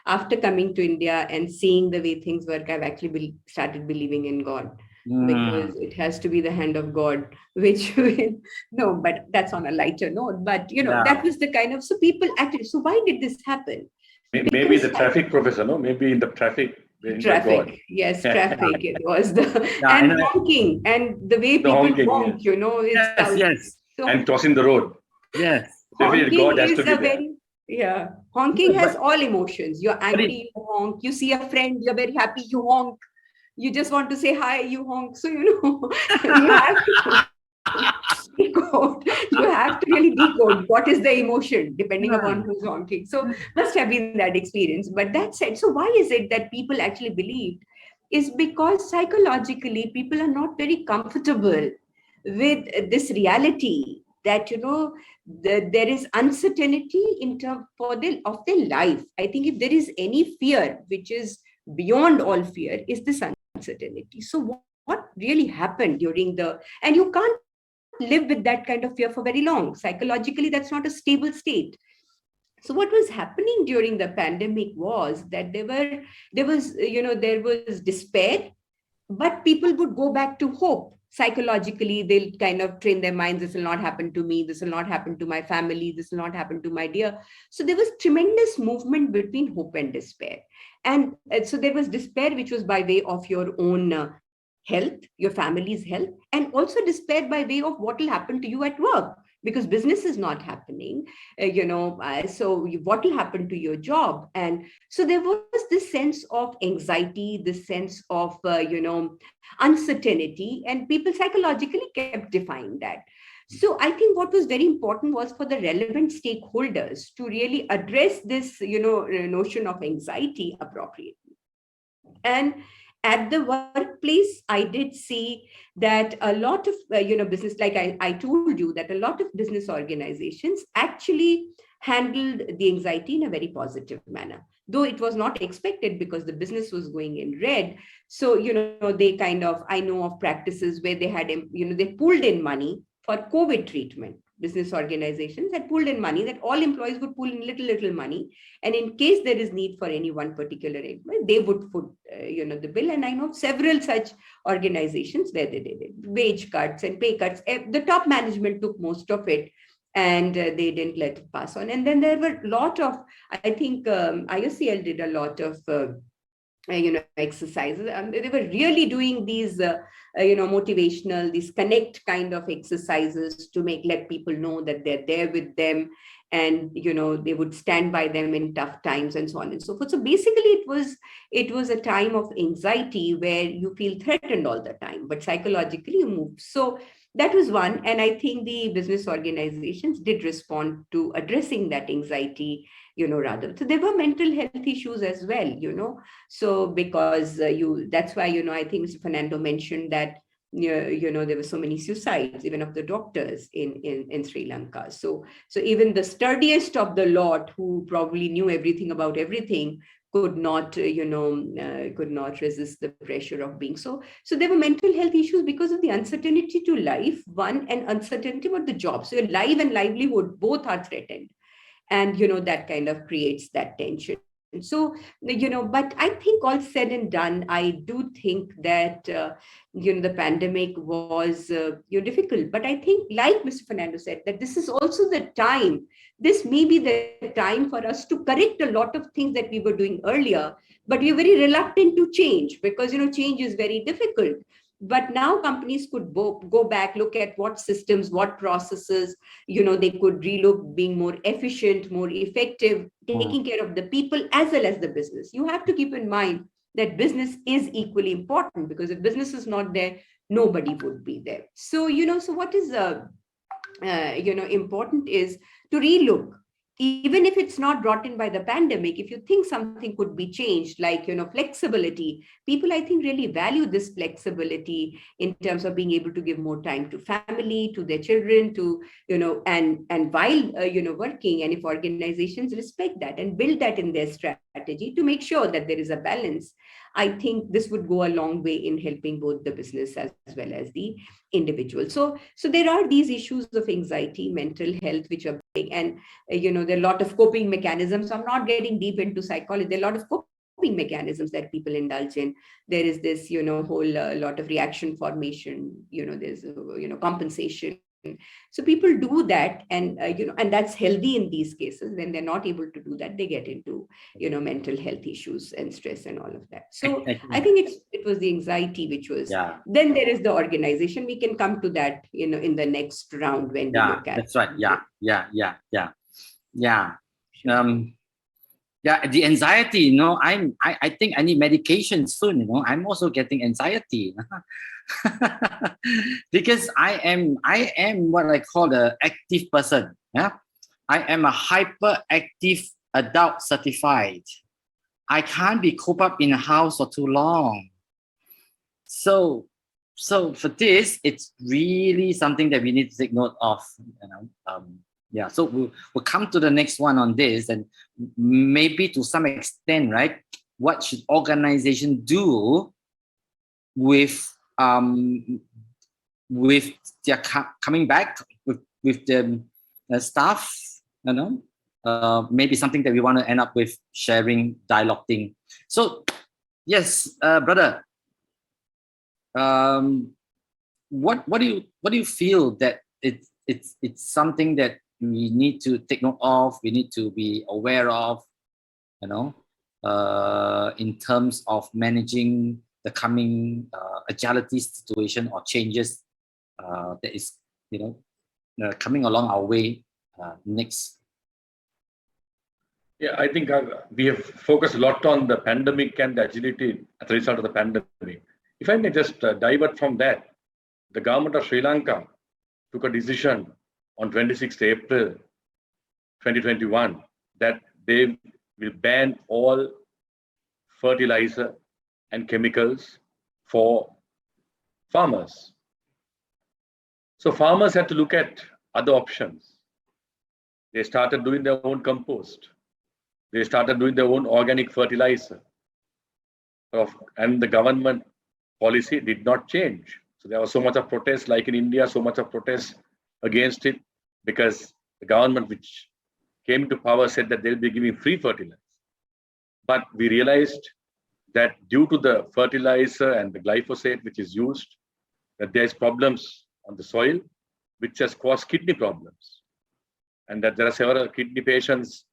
after coming to India and seeing the way things work, I've actually started believing in God. Because it has to be the hand of God, which no, but that's on a lighter note. But that was the kind of, so people actually, so why did this happen? Maybe the traffic, Professor, no? Maybe in the traffic. Traffic, yes, traffic. It was and honking, and the way people honk, it's yes. So, and crossing the road. Yes. Honking God has is to be a there. very, honking has all emotions. You're angry, you honk. You see a friend, you're very happy, you honk. You just want to say hi, you honk. So, you have to decode. You have to really decode what is the emotion depending upon who's honking. So must have been that experience. But that said, so why is it that people actually believed? Is because psychologically people are not very comfortable with this reality that, there is uncertainty in terms of their life. I think if there is any fear, which is beyond all fear, is this uncertainty. So what really happened and you can't live with that kind of fear for very long. Psychologically, that's not a stable state. So what was happening during the pandemic was that there was despair, but people would go back to hope. Psychologically, they'll kind of train their minds, this will not happen to me, this will not happen to my family, this will not happen to my dear. So there was tremendous movement between hope and despair. And so there was despair, which was by way of your own health, your family's health, and also despair by way of what will happen to you at work, because business is not happening, so what will happen to your job? And so there was this sense of anxiety, this sense of, uncertainty, and people psychologically kept defying that. So I think what was very important was for the relevant stakeholders to really address this, notion of anxiety appropriately. And at the workplace, I did see that a lot of, business, like I told you, that a lot of business organizations actually handled the anxiety in a very positive manner, though it was not expected because the business was going in red. So, they kind of, I know of practices where they had, they pulled in money for COVID treatment. Business organizations had pulled in money, that all employees would pull in little money. And in case there is need for any one particular employee, they would put, the bill. And I know several such organizations where they did it. Wage cuts and pay cuts. The top management took most of it, and they didn't let it pass on. And then there were a lot of, I think IOCL did a lot of exercises. They were really doing these, motivational, these connect kind of exercises to let people know that they're there with them, and they would stand by them in tough times and so on and so forth. So basically, it was a time of anxiety where you feel threatened all the time, but psychologically you move. So that was one, and I think the business organizations did respond to addressing that anxiety, rather. So there were mental health issues as well, so because that's why, I think Mr. Fernando mentioned that, there were so many suicides, even of the doctors in Sri Lanka. So even the sturdiest of the lot, who probably knew everything about everything, could not, could not resist the pressure of being. So there were mental health issues because of the uncertainty to life, one, and uncertainty about the job. So your life and livelihood both are threatened. And, that kind of creates that tension. So, but I think all said and done, I do think that, the pandemic was, difficult. But I think, like Mr. Fernando said, that this is also the time, this may be the time for us to correct a lot of things that we were doing earlier, but we're very reluctant to change because, change is very difficult. But now companies could go back, look at what systems, what processes, they could relook being more efficient, more effective, taking care of the people as well as the business. You have to keep in mind that business is equally important, because if business is not there, nobody would be there. So, so what is, important is to relook. Even if it's not brought in by the pandemic, if you think something could be changed, like, flexibility, people, I think, really value this flexibility in terms of being able to give more time to family, to their children, to, and while, working. And if organizations respect that and build that in their strategy to make sure that there is a balance, I think this would go a long way in helping both the business as well as the individual. So there are these issues of anxiety, mental health, which are big, and there are a lot of coping mechanisms. So I'm not getting deep into psychology. There are a lot of coping mechanisms that people indulge in. There is this, whole lot of reaction formation. There's compensation. So people do that, and and that's healthy in these cases. When they're not able to do that, they get into mental health issues and stress and all of that. So I think it was the anxiety which was. Yeah. Then there is the organization. We can come to that in the next round when we look at. That's right. The anxiety, I think I need medication soon. I'm also getting anxiety. Because I am what I call an active person. Yeah, I am a hyperactive adult certified. I can't be cooped up in a house for too long. So for this, it's really something that we need to take note of. So we'll come to the next one on this, and maybe to some extent, right? What should organization do with their coming back with the staff, maybe something that we want to end up with sharing, dialoguing. So yes, brother, what do you feel that it's something that we need to take note of, we need to be aware of, in terms of managing the coming agility situation or changes that is, coming along our way next? Yeah, I think we have focused a lot on the pandemic and the agility as a result of the pandemic. If I may just divert from that, the government of Sri Lanka took a decision on 26th April 2021 that they will ban all fertilizer and chemicals for farmers. So farmers had to look at other options. They started doing their own compost. They started doing their own organic fertilizer. And the government policy did not change. So there was so much of protest, like in India, so much of protest against it, because the government which came to power said that they'll be giving free fertilizer. But we realized that due to the fertilizer and the glyphosate which is used, that there's problems on the soil, which has caused kidney problems. And that there are several kidney patients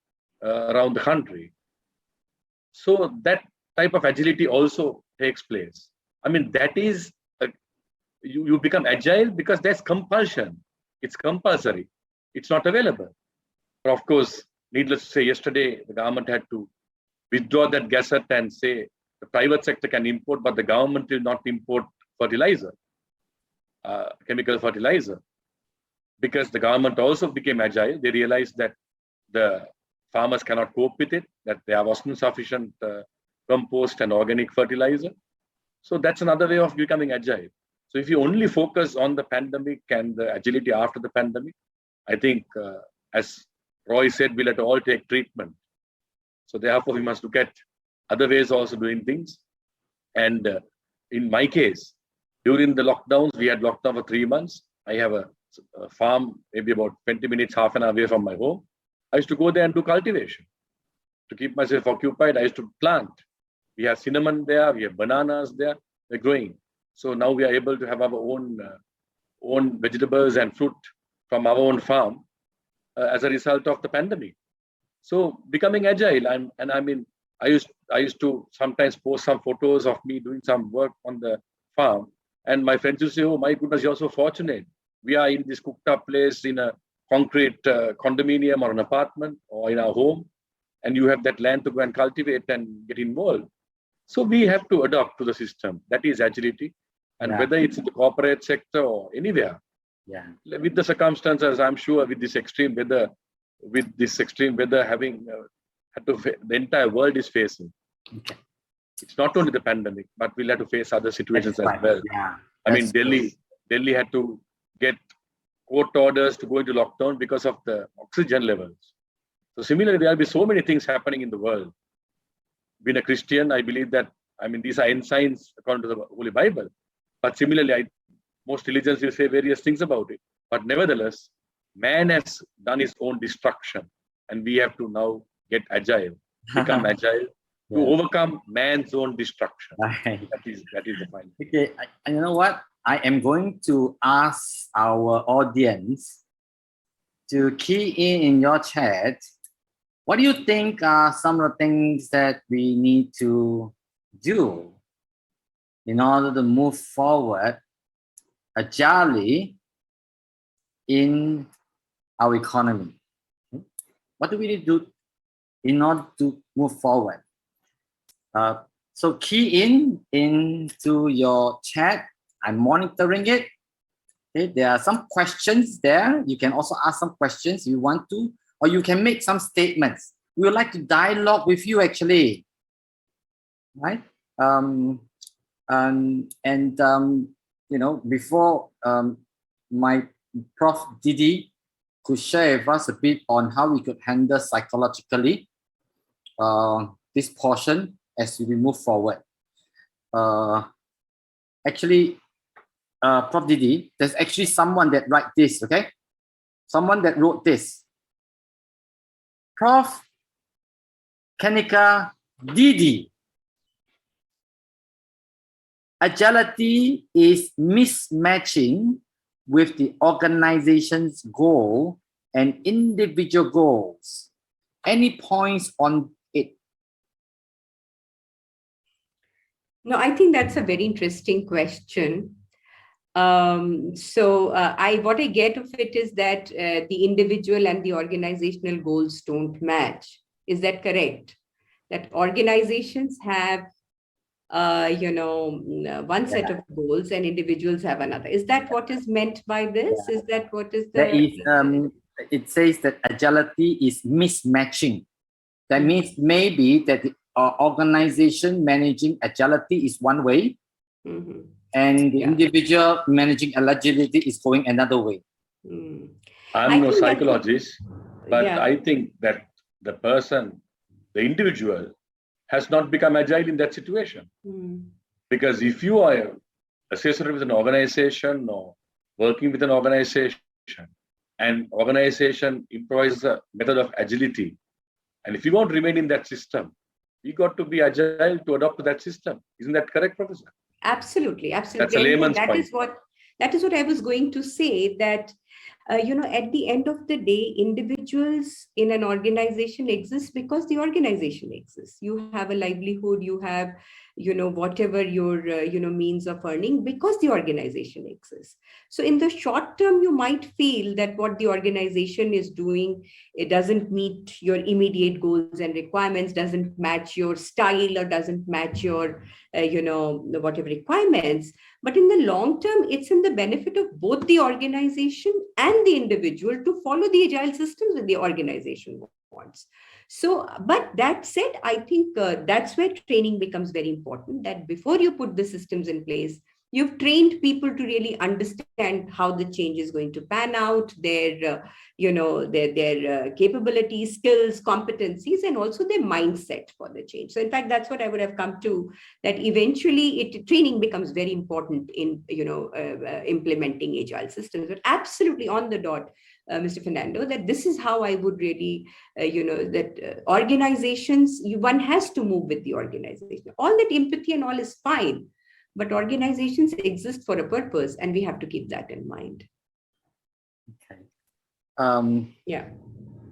around the country. So that type of agility also takes place. I mean, that is, you become agile because there's compulsion. It's compulsory. It's not available. But of course, needless to say, yesterday, the government had to withdraw that gazette and say the private sector can import, but the government will not import fertilizer, chemical fertilizer. Because the government also became agile. They realized that the farmers cannot cope with it, that there wasn't sufficient compost and organic fertilizer. So that's another way of becoming agile. So if you only focus on the pandemic and the agility after the pandemic, I think, as Roy said, we'll have to all take treatment. So therefore, we must look at other ways also doing things. And in my case, during the lockdowns, we had lockdown for 3 months. I have a farm, maybe about 20 minutes, half an hour away from my home. I used to go there and do cultivation. To keep myself occupied, I used to plant. We have cinnamon there, we have bananas there, they're growing. So now we are able to have our own vegetables and fruit from our own farm as a result of the pandemic. So becoming agile, and I mean, I used to sometimes post some photos of me doing some work on the farm, and my friends used to say, "Oh my goodness, you're so fortunate. We are in this cooked up place in a concrete condominium or an apartment or in our home, and you have that land to go and cultivate and get involved." So we have to adapt to the system. That is agility. And whether it's in the corporate sector or anywhere, with the circumstances, I'm sure with this extreme weather, having the entire world is facing. Okay. It's not only the pandemic, but we'll have to face other situations as well. Yeah. I mean, Delhi had to get court orders to go into lockdown because of the oxygen levels. So similarly, there will be so many things happening in the world. Being a Christian, I believe that, I mean, these are ensigns according to the Holy Bible. But similarly, most religions will say various things about it. But nevertheless, man has done his own destruction. And we have to now get agile, become agile to overcome man's own destruction. Right. That is the final. Okay, and you know what? I am going to ask our audience to key in your chat. What do you think are some of the things that we need to do in order to move forward agilely in our economy? What do we need to do in order to move forward? So key into your chat. I'm monitoring it. Okay, there are some questions there. You can also ask some questions if you want to, or you can make some statements. We would like to dialogue with you actually, right? You know, before my Prof. Didi could share with us a bit on how we could handle psychologically this portion as we move forward. Actually, Prof. Didi, there's actually someone that wrote this, okay? Someone that wrote this. Prof. Kanika Didi. Agility is mismatching with the organization's goal and individual goals. Any points on it? No, I think that's a very interesting question. What I get of it is that the individual and the organizational goals don't match. Is that correct? That organizations have, one set of goals and individuals have another. Is that what is meant by this? Is that what is the... There is, it says that agility is mismatching. That means maybe that the organization managing agility is one way, and the individual managing agility is going another way. I'm no psychologist, but I think that the person, the individual, has not become agile in that situation. Because if you are associated with an organization or working with an organization, and organization improvises a method of agility, and if you want to remain in that system, you got to be agile to adopt to that system. Isn't that correct, Professor? Absolutely, absolutely. That's a layman's point. That is what I was going to say, that At the end of the day, individuals in an organization exist because the organization exists. You have a livelihood, you have, whatever your, means of earning because the organization exists. So in the short term, you might feel that what the organization is doing, it doesn't meet your immediate goals and requirements, doesn't match your style or doesn't match your, whatever requirements. But in the long term, it's in the benefit of both the organization and the individual to follow the agile systems that the organization wants. So, but that said, I think that's where training becomes very important, that before you put the systems in place, you've trained people to really understand how the change is going to pan out, their, their capabilities, skills, competencies, and also their mindset for the change. So in fact, that's what I would have come to, that eventually training becomes very important in, implementing agile systems. But absolutely on the dot, Mr. Fernando, that this is how I would really, organizations, one has to move with the organization. All that empathy and all is fine, but organizations exist for a purpose, and we have to keep that in mind. Okay. Yeah.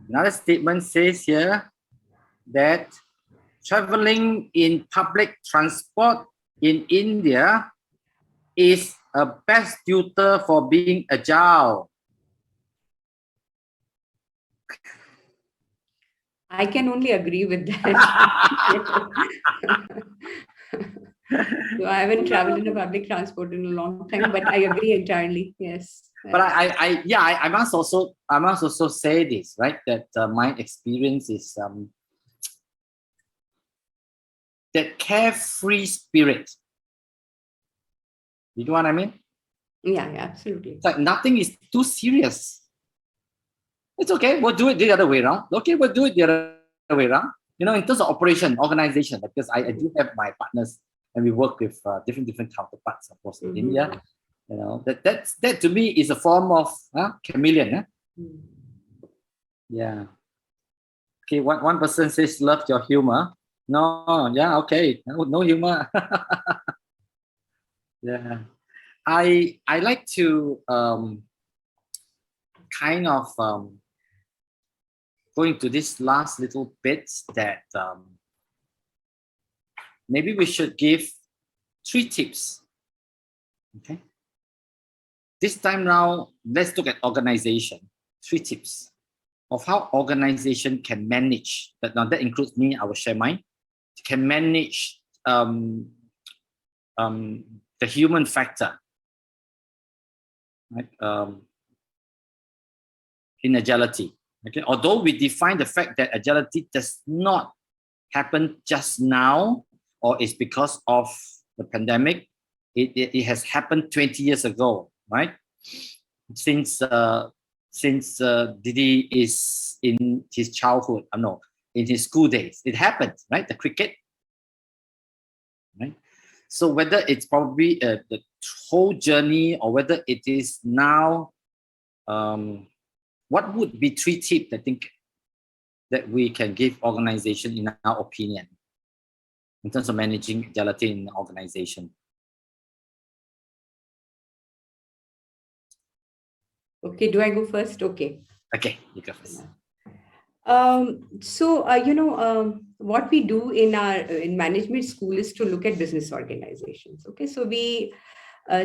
Another statement says here that traveling in public transport in India is a best tutor for being agile. I can only agree with that. So I haven't traveled in a public transport in a long time, but I agree entirely. Yes. But I must also say this, right? That my experience is that carefree spirit. You know what I mean? Yeah, absolutely. It's like nothing is too serious. It's okay. We'll do it the other way around. Okay, we'll do it the other way around. In terms of operation, organization, because I do have my partners and we work with different counterparts, of course, in India. That to me is a form of chameleon. Yeah. Okay, one person says, love your humor. No, yeah, okay. No humor. Yeah. I like to kind of go into this last little bit that maybe we should give 3 tips. Okay. This time now, let's look at organization. 3 tips of how organization can manage. Now that includes me, I will share mine. Can manage the human factor, right? In agility. Okay. Although we define the fact that agility does not happen just now, or it's because of the pandemic, it has happened 20 years ago, right? Since Didi is in his childhood, in his school days, it happened, right? The cricket, right? So whether it's probably the whole journey or whether it is now, what would be 3 tips I think that we can give organization in our opinion in terms of managing agility in the organization? Okay, do I go first? Okay. Okay, you go first. What we do in management school is to look at business organizations. Okay, so we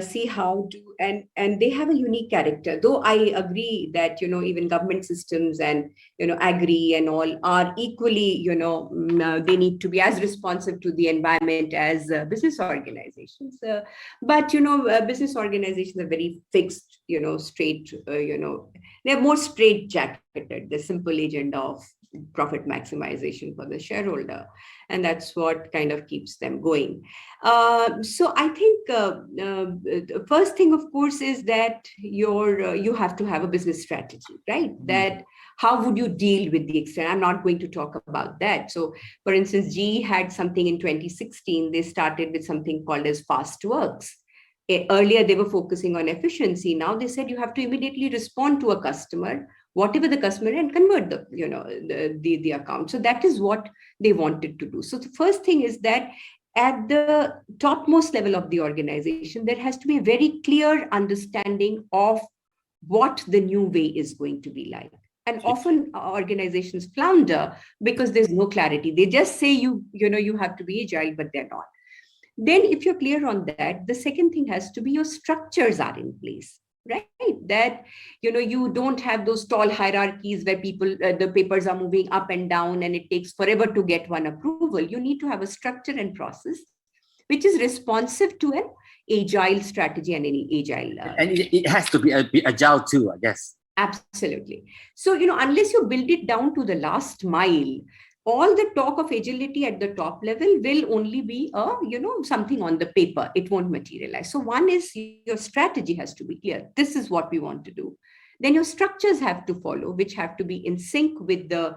see how to, and they have a unique character. Though I agree that even government systems and agri and all are equally they need to be as responsive to the environment as business organizations. But business organizations are very fixed, straight. They're more straight-jacketed. The simple agenda of profit maximization for the shareholder, and that's what kind of keeps them going. So I think the first thing, of course, is that you have to have a business strategy, right? That how would you deal with the extent? I'm not going to talk about that. So, for instance, GE had something in 2016. They started with something called as Fast Works. Earlier, they were focusing on efficiency. Now they said you have to immediately respond to a customer, whatever the customer, and convert the account. So that is what they wanted to do. So the first thing is that at the topmost level of the organization, there has to be a very clear understanding of what the new way is going to be like. And often organizations flounder because there's no clarity. They just say you have to be agile, but they're not. Then if you're clear on that, the second thing has to be your structures are in place, right? That, you don't have those tall hierarchies where people, the papers are moving up and down and it takes forever to get one approval. You need to have a structure and process which is responsive to an agile strategy and any agile. And it has to be agile too, I guess. Absolutely. So, unless you build it down to the last mile, all the talk of agility at the top level will only be something on the paper. It won't materialize. So one is your strategy has to be clear. This is what we want to do. Then your structures have to follow, which have to be in sync with the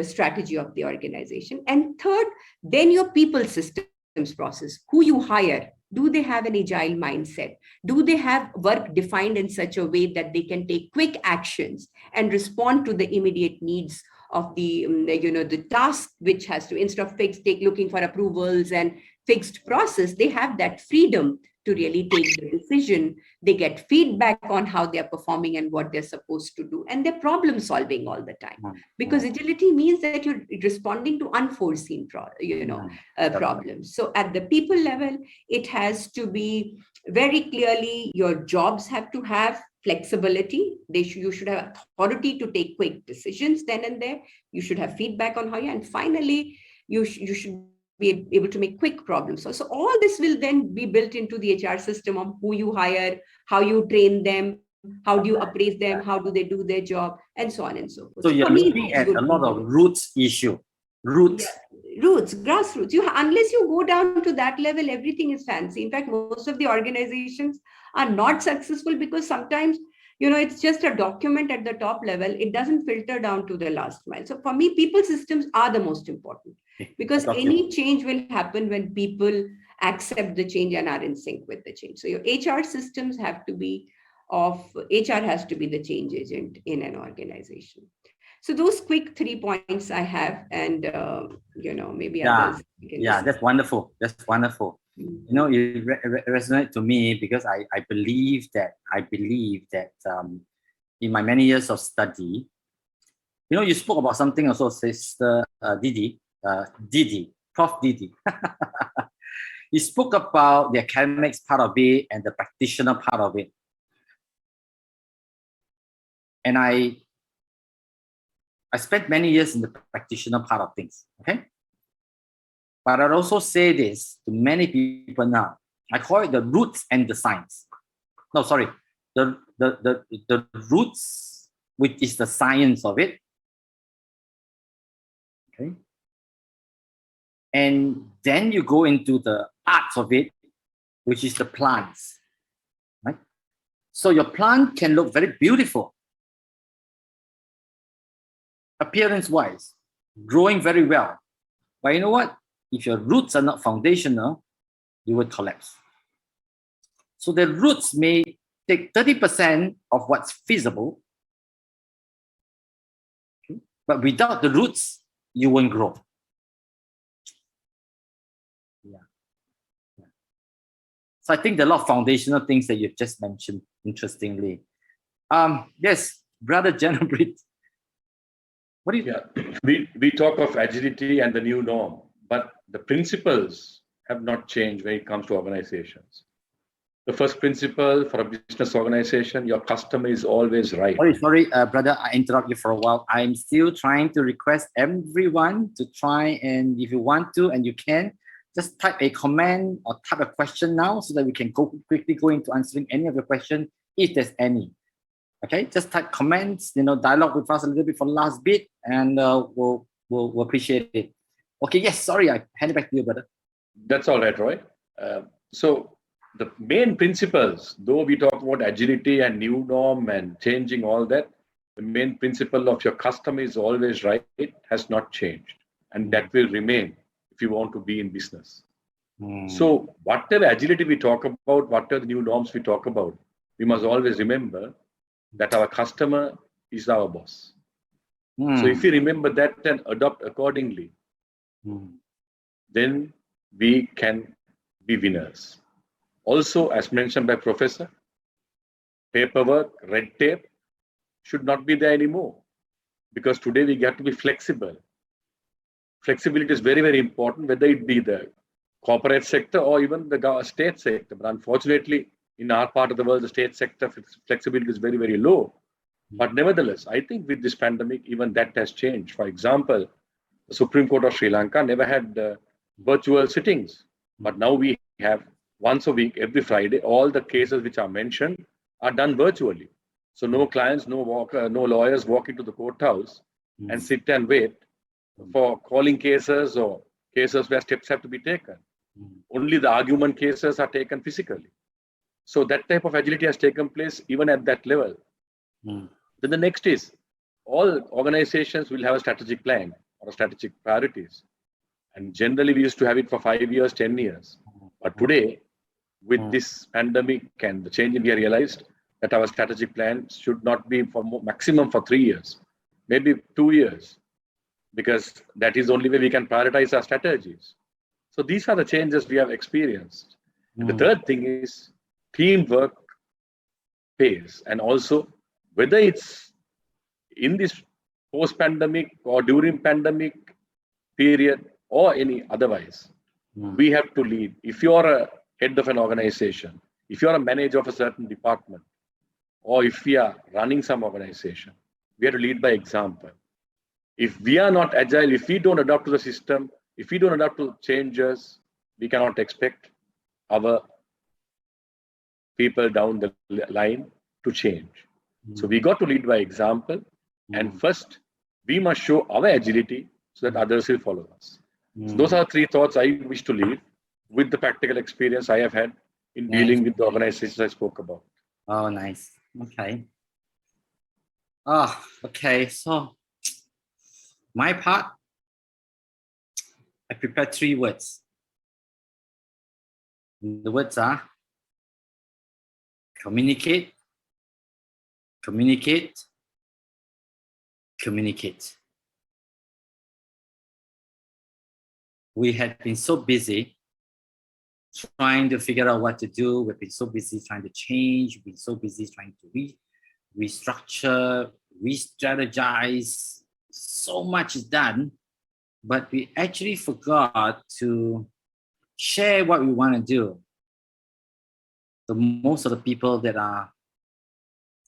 strategy of the organization. And third, then your people systems process, who you hire. Do they have an agile mindset? Do they have work defined in such a way that they can take quick actions and respond to the immediate needs of the task, which has to, instead of looking for approvals and fixed process, they have that freedom to really take the decision. They get feedback on how they're performing and what they're supposed to do. And they're problem solving all the time. Because agility means that you're responding to unforeseen problems. So at the people level, it has to be very clearly, your jobs have to have flexibility. You should have authority to take quick decisions then and there. You should have feedback on how you, and finally, you should be able to make quick problems. So all this will then be built into the HR system of who you hire, how you train them, how do you appraise them, how do they do their job, and so on and so forth. So you're looking at a lot of roots issue. Roots. Yeah, roots, grassroots. Unless you go down to that level, everything is fancy. In fact, most of the organizations are not successful because sometimes, it's just a document at the top level. It doesn't filter down to the last mile. So for me, people systems are the most important, because any change will happen when people accept the change and are in sync with the change. So your HR systems have to be HR has to be the change agent in an organization. So those quick 3 points I have, and maybe others. That's wonderful. That's wonderful. It resonates to me because I believe that in my many years of study, you spoke about something also, Sister Didi, Prof. Didi. You spoke about the academics part of it and the practitioner part of it. And I spent many years in the practitioner part of things, okay? But I'd also say this to many people now. I call it the roots and the science. No, sorry. The roots, which is the science of it. Okay. And then you go into the arts of it, which is the plants. Right? So your plant can look very beautiful, appearance-wise, growing very well. But you know what? If your roots are not foundational, you will collapse. So the roots may take 30% of what's feasible, okay? But without the roots, you won't grow. Yeah. So I think there are a lot of foundational things that you've just mentioned, interestingly. Yes, Brother Janaprith. What do you? Yeah, we talk of agility and the new norm, but the principles have not changed when it comes to organizations. The first principle for a business organization, your customer is always right. Sorry, brother, I interrupt you for a while. I'm still trying to request everyone to try, and if you want to and you can, just type a comment or type a question now so that we can quickly go into answering any of your questions if there's any. Okay, just type comments, dialogue with us a little bit for the last bit, and we'll appreciate it. Okay, yes, sorry, I hand it back to you, brother. That's all right, Roy. So the main principles, though we talk about agility and new norm and changing all that, the main principle of your customer is always right has not changed, and that will remain if you want to be in business. So whatever agility we talk about, whatever the new norms we talk about, we must always remember that our customer is our boss. So if we remember that and adopt accordingly, then we can be winners. Also, as mentioned by Professor, paperwork, red tape should not be there anymore. Because today we have to be flexible. Flexibility is very, very important, whether it be the corporate sector or even the state sector. But unfortunately, in our part of the world, the state sector flexibility is very, very low. But nevertheless, I think with this pandemic, even that has changed. For example, the Supreme Court of Sri Lanka never had virtual sittings. But now we have once a week, every Friday, all the cases which are mentioned are done virtually. So no clients, no lawyers walk into the courthouse and sit and wait for calling cases or cases where steps have to be taken. Only the argument cases are taken physically. So that type of agility has taken place even at that level. Then the next is, all organizations will have a strategic plan or strategic priorities. And generally we used to have it for 5 years, 10 years. But today, with this pandemic and the change, we realized that our strategic plan should not be for maximum for 3 years, maybe 2 years, because that is the only way we can prioritize our strategies. So these are the changes we have experienced. And the third thing is teamwork pays. And also, whether it's in this post-pandemic or during pandemic period or any otherwise, we have to lead. If you're a head of an organization, if you're a manager of a certain department, or if we are running some organization, we have to lead by example. If we are not agile, if we don't adapt to the system, if we don't adapt to changes, we cannot expect our people down the line to change. So we got to lead by example. And first, we must show our agility so that others will follow us. So those are 3 thoughts I wish to leave with the practical experience I have had in dealing with the organizations I spoke about. Oh, nice. Okay. Okay. So my part, I prepared 3 words. The words are communicate, communicate, communicate. We had been so busy trying to figure out what to do. We've been so busy trying to change. We've been so busy trying to restructure, re-strategize. So much is done, but we actually forgot to share what we want to do. So most of the people that are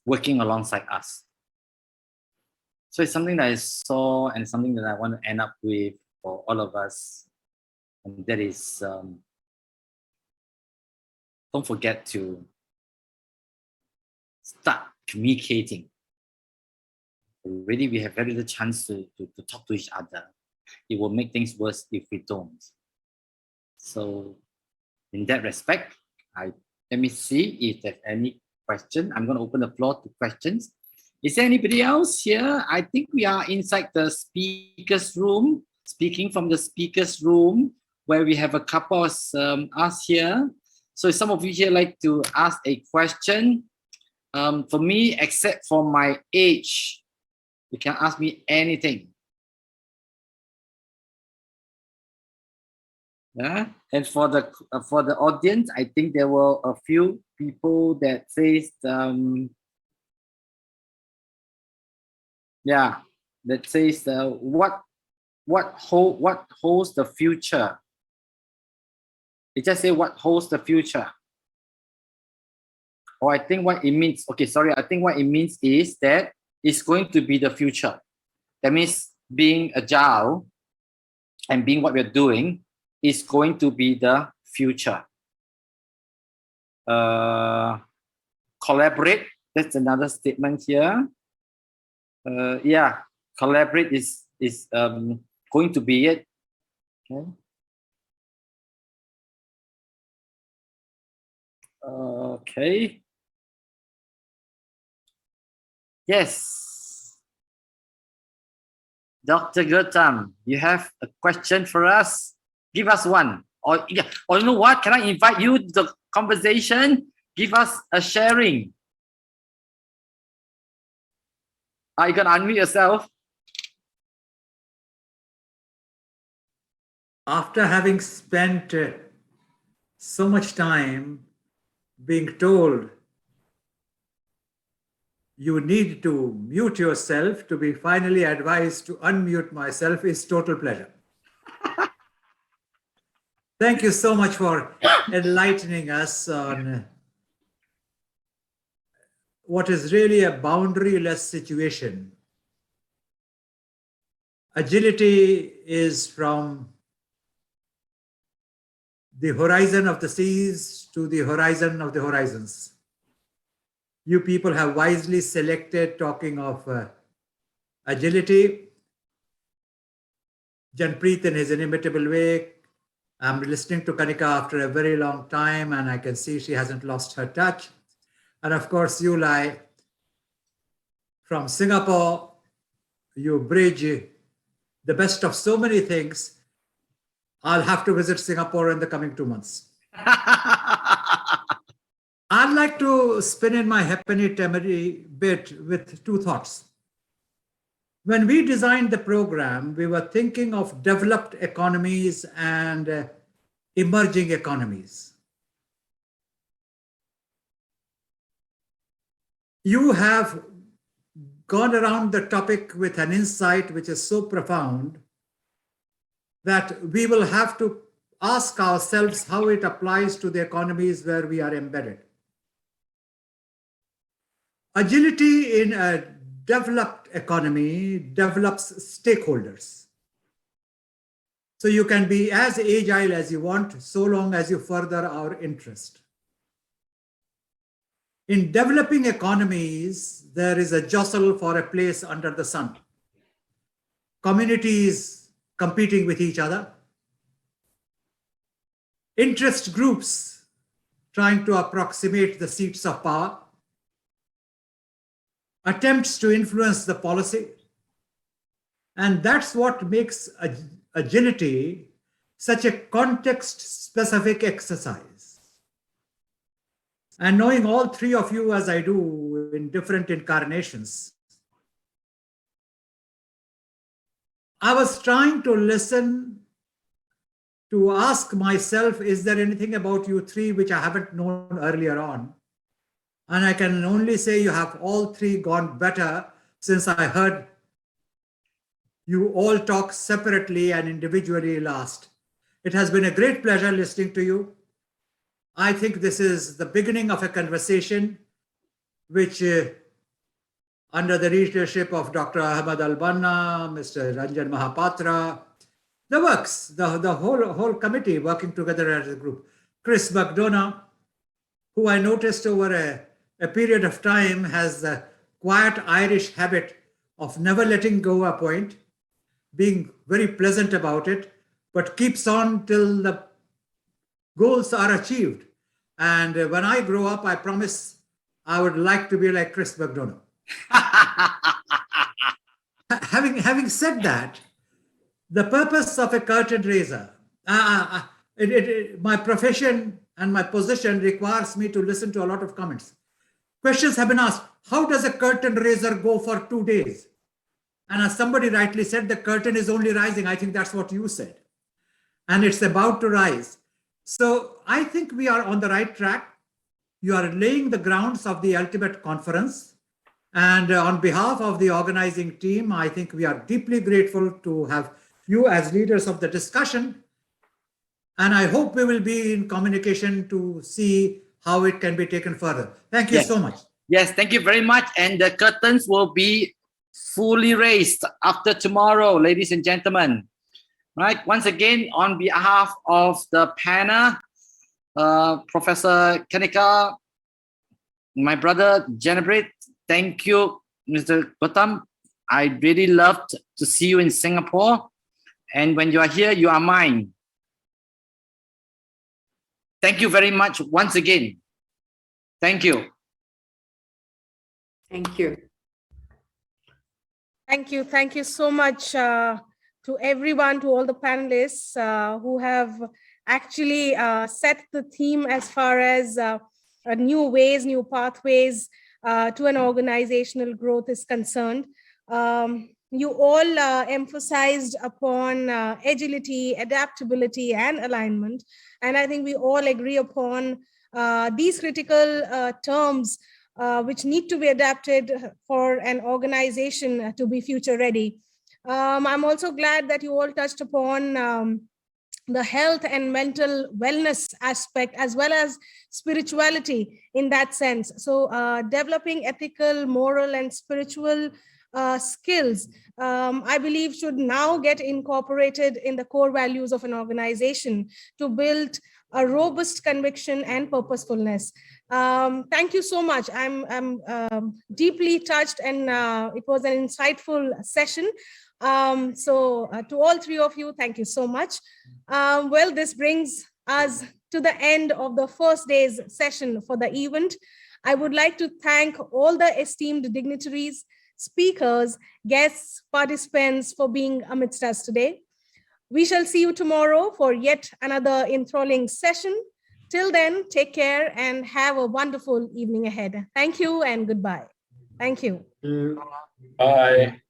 working alongside us. So it's something that I saw and something that I want to end up with for all of us. And that is, don't forget to start communicating. Already we have very little chance to talk to each other. It will make things worse if we don't. So in that respect, let me see if there's any question. I'm going to open the floor to questions. Is there anybody else here? I think we are inside the speaker's room, speaking from the speaker's room, where we have a couple of us here. So if some of you here like to ask a question, for me, except for my age, you can ask me anything. Yeah, and for the audience, I think there were a few people that says that says what holds the future. It just say what holds the future. Or I think what it means. Okay, sorry. I think what it means is that it's going to be the future. That means being agile and being what we're doing is going to be the future. Collaborate. That's another statement here. Yeah, collaborate is going to be it. Okay. Okay. Yes. Dr. Gautam, you have a question for us? Give us one. Or you know what? Can I invite you to the conversation? Give us a sharing. You can unmute yourself. After having spent so much time being told you need to mute yourself to be finally advised to unmute myself is total pleasure. Thank you so much for enlightening us on what is really a boundaryless situation. Agility is from the horizon of the seas to the horizon of the horizons. You people have wisely selected talking of agility. Janaprith in his inimitable way. I'm listening to Kanika after a very long time, and I can see she hasn't lost her touch. And of course, you Lai from Singapore, you bridge the best of so many things. I'll have to visit Singapore in the coming 2 months. I'd like to spin in my happily temporary bit with 2 thoughts. When we designed the program, we were thinking of developed economies and emerging economies. You have gone around the topic with an insight which is so profound that we will have to ask ourselves how it applies to the economies where we are embedded. Agility in a developed economy develops stakeholders. So you can be as agile as you want, so long as you further our interest. In developing economies, there is a jostle for a place under the sun. Communities competing with each other. Interest groups trying to approximate the seats of power. Attempts to influence the policy. And that's what makes agility such a context-specific exercise. And knowing all 3 of you as I do in different incarnations, I was trying to listen to ask myself, is there anything about you 3 which I haven't known earlier on? And I can only say you have all 3 gone better since I heard you all talk separately and individually last. It has been a great pleasure listening to you. I think this is the beginning of a conversation which under the leadership of Dr. Ahmad Al-Banna, Mr. Ranjan Mahapatra, the works, the whole committee working together as a group. Chris McDonough, who I noticed over a period of time has the quiet Irish habit of never letting go a point, being very pleasant about it, but keeps on till the goals are achieved. And when I grow up, I promise I would like to be like Chris McDonough. Having said that, the purpose of a curtain raiser, my profession and my position requires me to listen to a lot of comments. Questions have been asked, how does a curtain raiser go for 2 days? And as somebody rightly said, the curtain is only rising. I think that's what you said. And it's about to rise. So I think we are on the right track. You are laying the grounds of the ultimate conference. And on behalf of the organizing team, I think we are deeply grateful to have you as leaders of the discussion. And I hope we will be in communication to see how it can be taken further. Thank you so much. Yes, thank you very much. And the curtains will be fully raised after tomorrow, ladies and gentlemen. Right. Once again, on behalf of the panel, Professor Kanika, my brother Janaprith, thank you, Mr. Gautam. I really loved to see you in Singapore. And when you are here, you are mine. Thank you very much once again. Thank you. Thank you. Thank you. Thank you so much to everyone, to all the panelists who have actually set the theme as far as new ways, new pathways to an organizational growth is concerned. You all emphasized upon agility, adaptability, and alignment. And I think we all agree upon these critical terms which need to be adapted for an organization to be future ready. I'm also glad that you all touched upon the health and mental wellness aspect, as well as spirituality in that sense. So developing ethical, moral, and spiritual skills, I believe, should now get incorporated in the core values of an organization to build a robust conviction and purposefulness. Thank you so much. I'm deeply touched, and it was an insightful session. So to all three of you, thank you so much. Well, this brings us to the end of the first day's session for the event. I would like to thank all the esteemed dignitaries, speakers, guests, participants for being amidst us today. We shall see you tomorrow for yet another enthralling session. Till then, take care and have a wonderful evening ahead. Thank you and goodbye. Thank you. Bye.